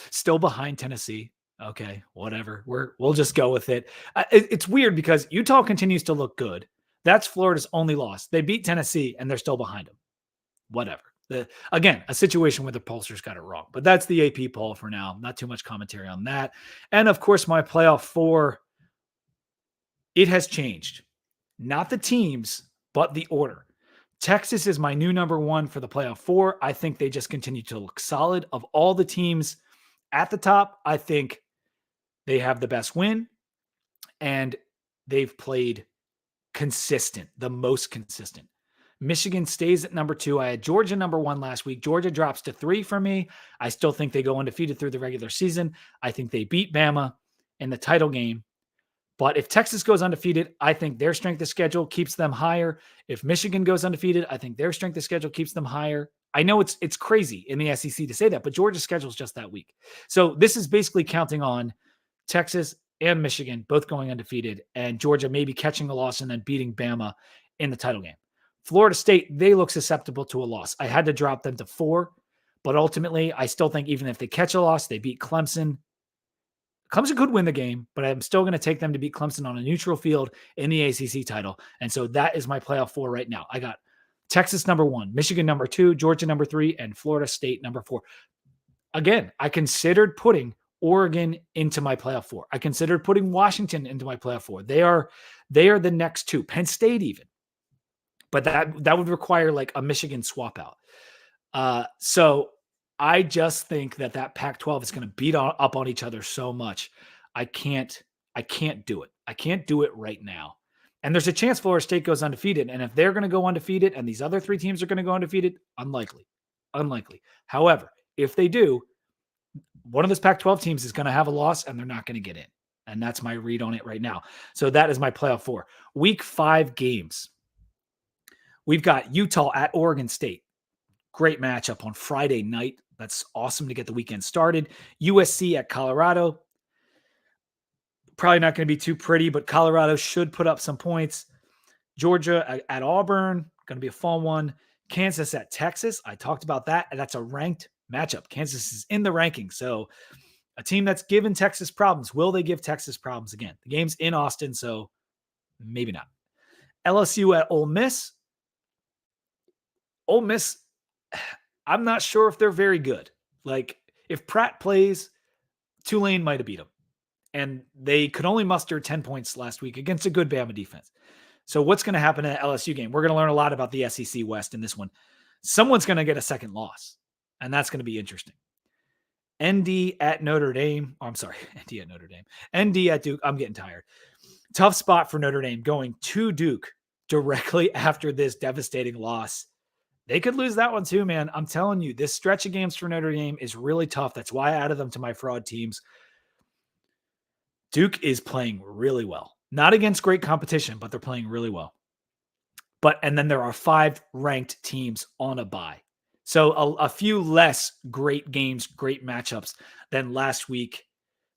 A: still behind Tennessee. Okay, whatever. We'll just go with it. It's weird because Utah continues to look good. That's Florida's only loss. They beat Tennessee and they're still behind them. Whatever. Again, a situation where the pollsters got it wrong, but that's the AP poll for now. Not too much commentary on that. And of course, my playoff 4, it has changed. Not the teams, but the order. Texas is my new number 1 for the playoff 4. I think they just continue to look solid. Of all the teams at the top, I think they have the best win, and they've played consistent, the most consistent. Michigan stays at number 2. I had Georgia number 1 last week. Georgia drops to 3 for me. I still think they go undefeated through the regular season. I think they beat Bama in the title game. But if Texas goes undefeated, I think their strength of schedule keeps them higher. If Michigan goes undefeated, I think their strength of schedule keeps them higher. I know it's crazy in the SEC to say that, but Georgia's schedule is just that weak. So this is basically counting on Texas and Michigan both going undefeated and Georgia maybe catching a loss and then beating Bama in the title game. Florida State, they look susceptible to a loss. I had to drop them to 4, but ultimately, I still think even if they catch a loss, they beat Clemson. Clemson could win the game, but I'm still going to take them to beat Clemson on a neutral field in the ACC title. And so that is my playoff 4 right now. I got Texas number 1, Michigan number 2, Georgia number 3, and Florida State number 4. Again, I considered putting Oregon into my playoff 4. I considered putting Washington into my playoff 4. They are the next 2. Penn State even. But that would require like a Michigan swap out. So I just think that Pac-12 is going to beat up on each other so much. I can't do it. I can't do it right now. And there's a chance Florida State goes undefeated. And if they're going to go undefeated and these other 3 teams are going to go undefeated, unlikely. However, if they do, one of those Pac-12 teams is going to have a loss and they're not going to get in. And that's my read on it right now. So that is my playoff 4. Week 5 games. We've got Utah at Oregon State. Great matchup on Friday night. That's awesome to get the weekend started. USC at Colorado. Probably not going to be too pretty, but Colorado should put up some points. Georgia at Auburn. Going to be a fun one. Kansas at Texas. I talked about that. And that's a ranked matchup. Kansas is in the ranking. So a team that's given Texas problems. Will they give Texas problems again? The game's in Austin, so maybe not. LSU at Ole Miss. Ole Miss, I'm not sure if they're very good. Like, if Pratt plays, Tulane might have beat them. And they could only muster 10 points last week against a good Bama defense. So what's going to happen in the LSU game? We're going to learn a lot about the SEC West in this one. Someone's going to get a second loss, and that's going to be interesting. ND at Notre Dame. Oh, I'm sorry. ND at Notre Dame. ND at Duke. I'm getting tired. Tough spot for Notre Dame going to Duke directly after this devastating loss. They could lose that one too, man. I'm telling you, this stretch of games for Notre Dame is really tough. That's why I added them to my fraud teams. Duke is playing really well. Not against great competition, but they're playing really well. And then there are 5 ranked teams on a bye. So a few less great games, great matchups than last week.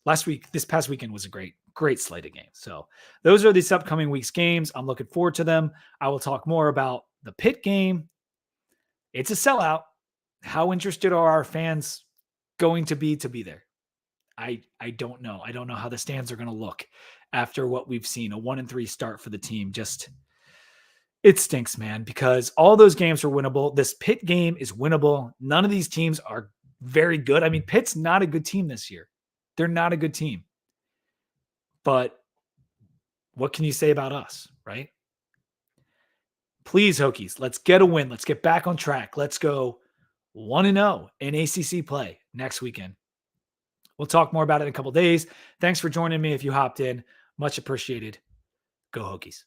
A: This past weekend was a great slate of games. So those are these upcoming week's games. I'm looking forward to them. I will talk more about the Pitt game. It's a sellout. How interested are our fans going to be there? I don't know. I don't know how the stands are going to look after what we've seen. A 1-3 start for the team. Just it stinks, man, because all those games are winnable. This Pitt game is winnable. None of these teams are very good. I mean, Pitt's not a good team this year. They're not a good team. But what can you say about us, right? Please, Hokies, let's get a win. Let's get back on track. Let's go 1-0 in ACC play next weekend. We'll talk more about it in a couple days. Thanks for joining me if you hopped in. Much appreciated. Go Hokies.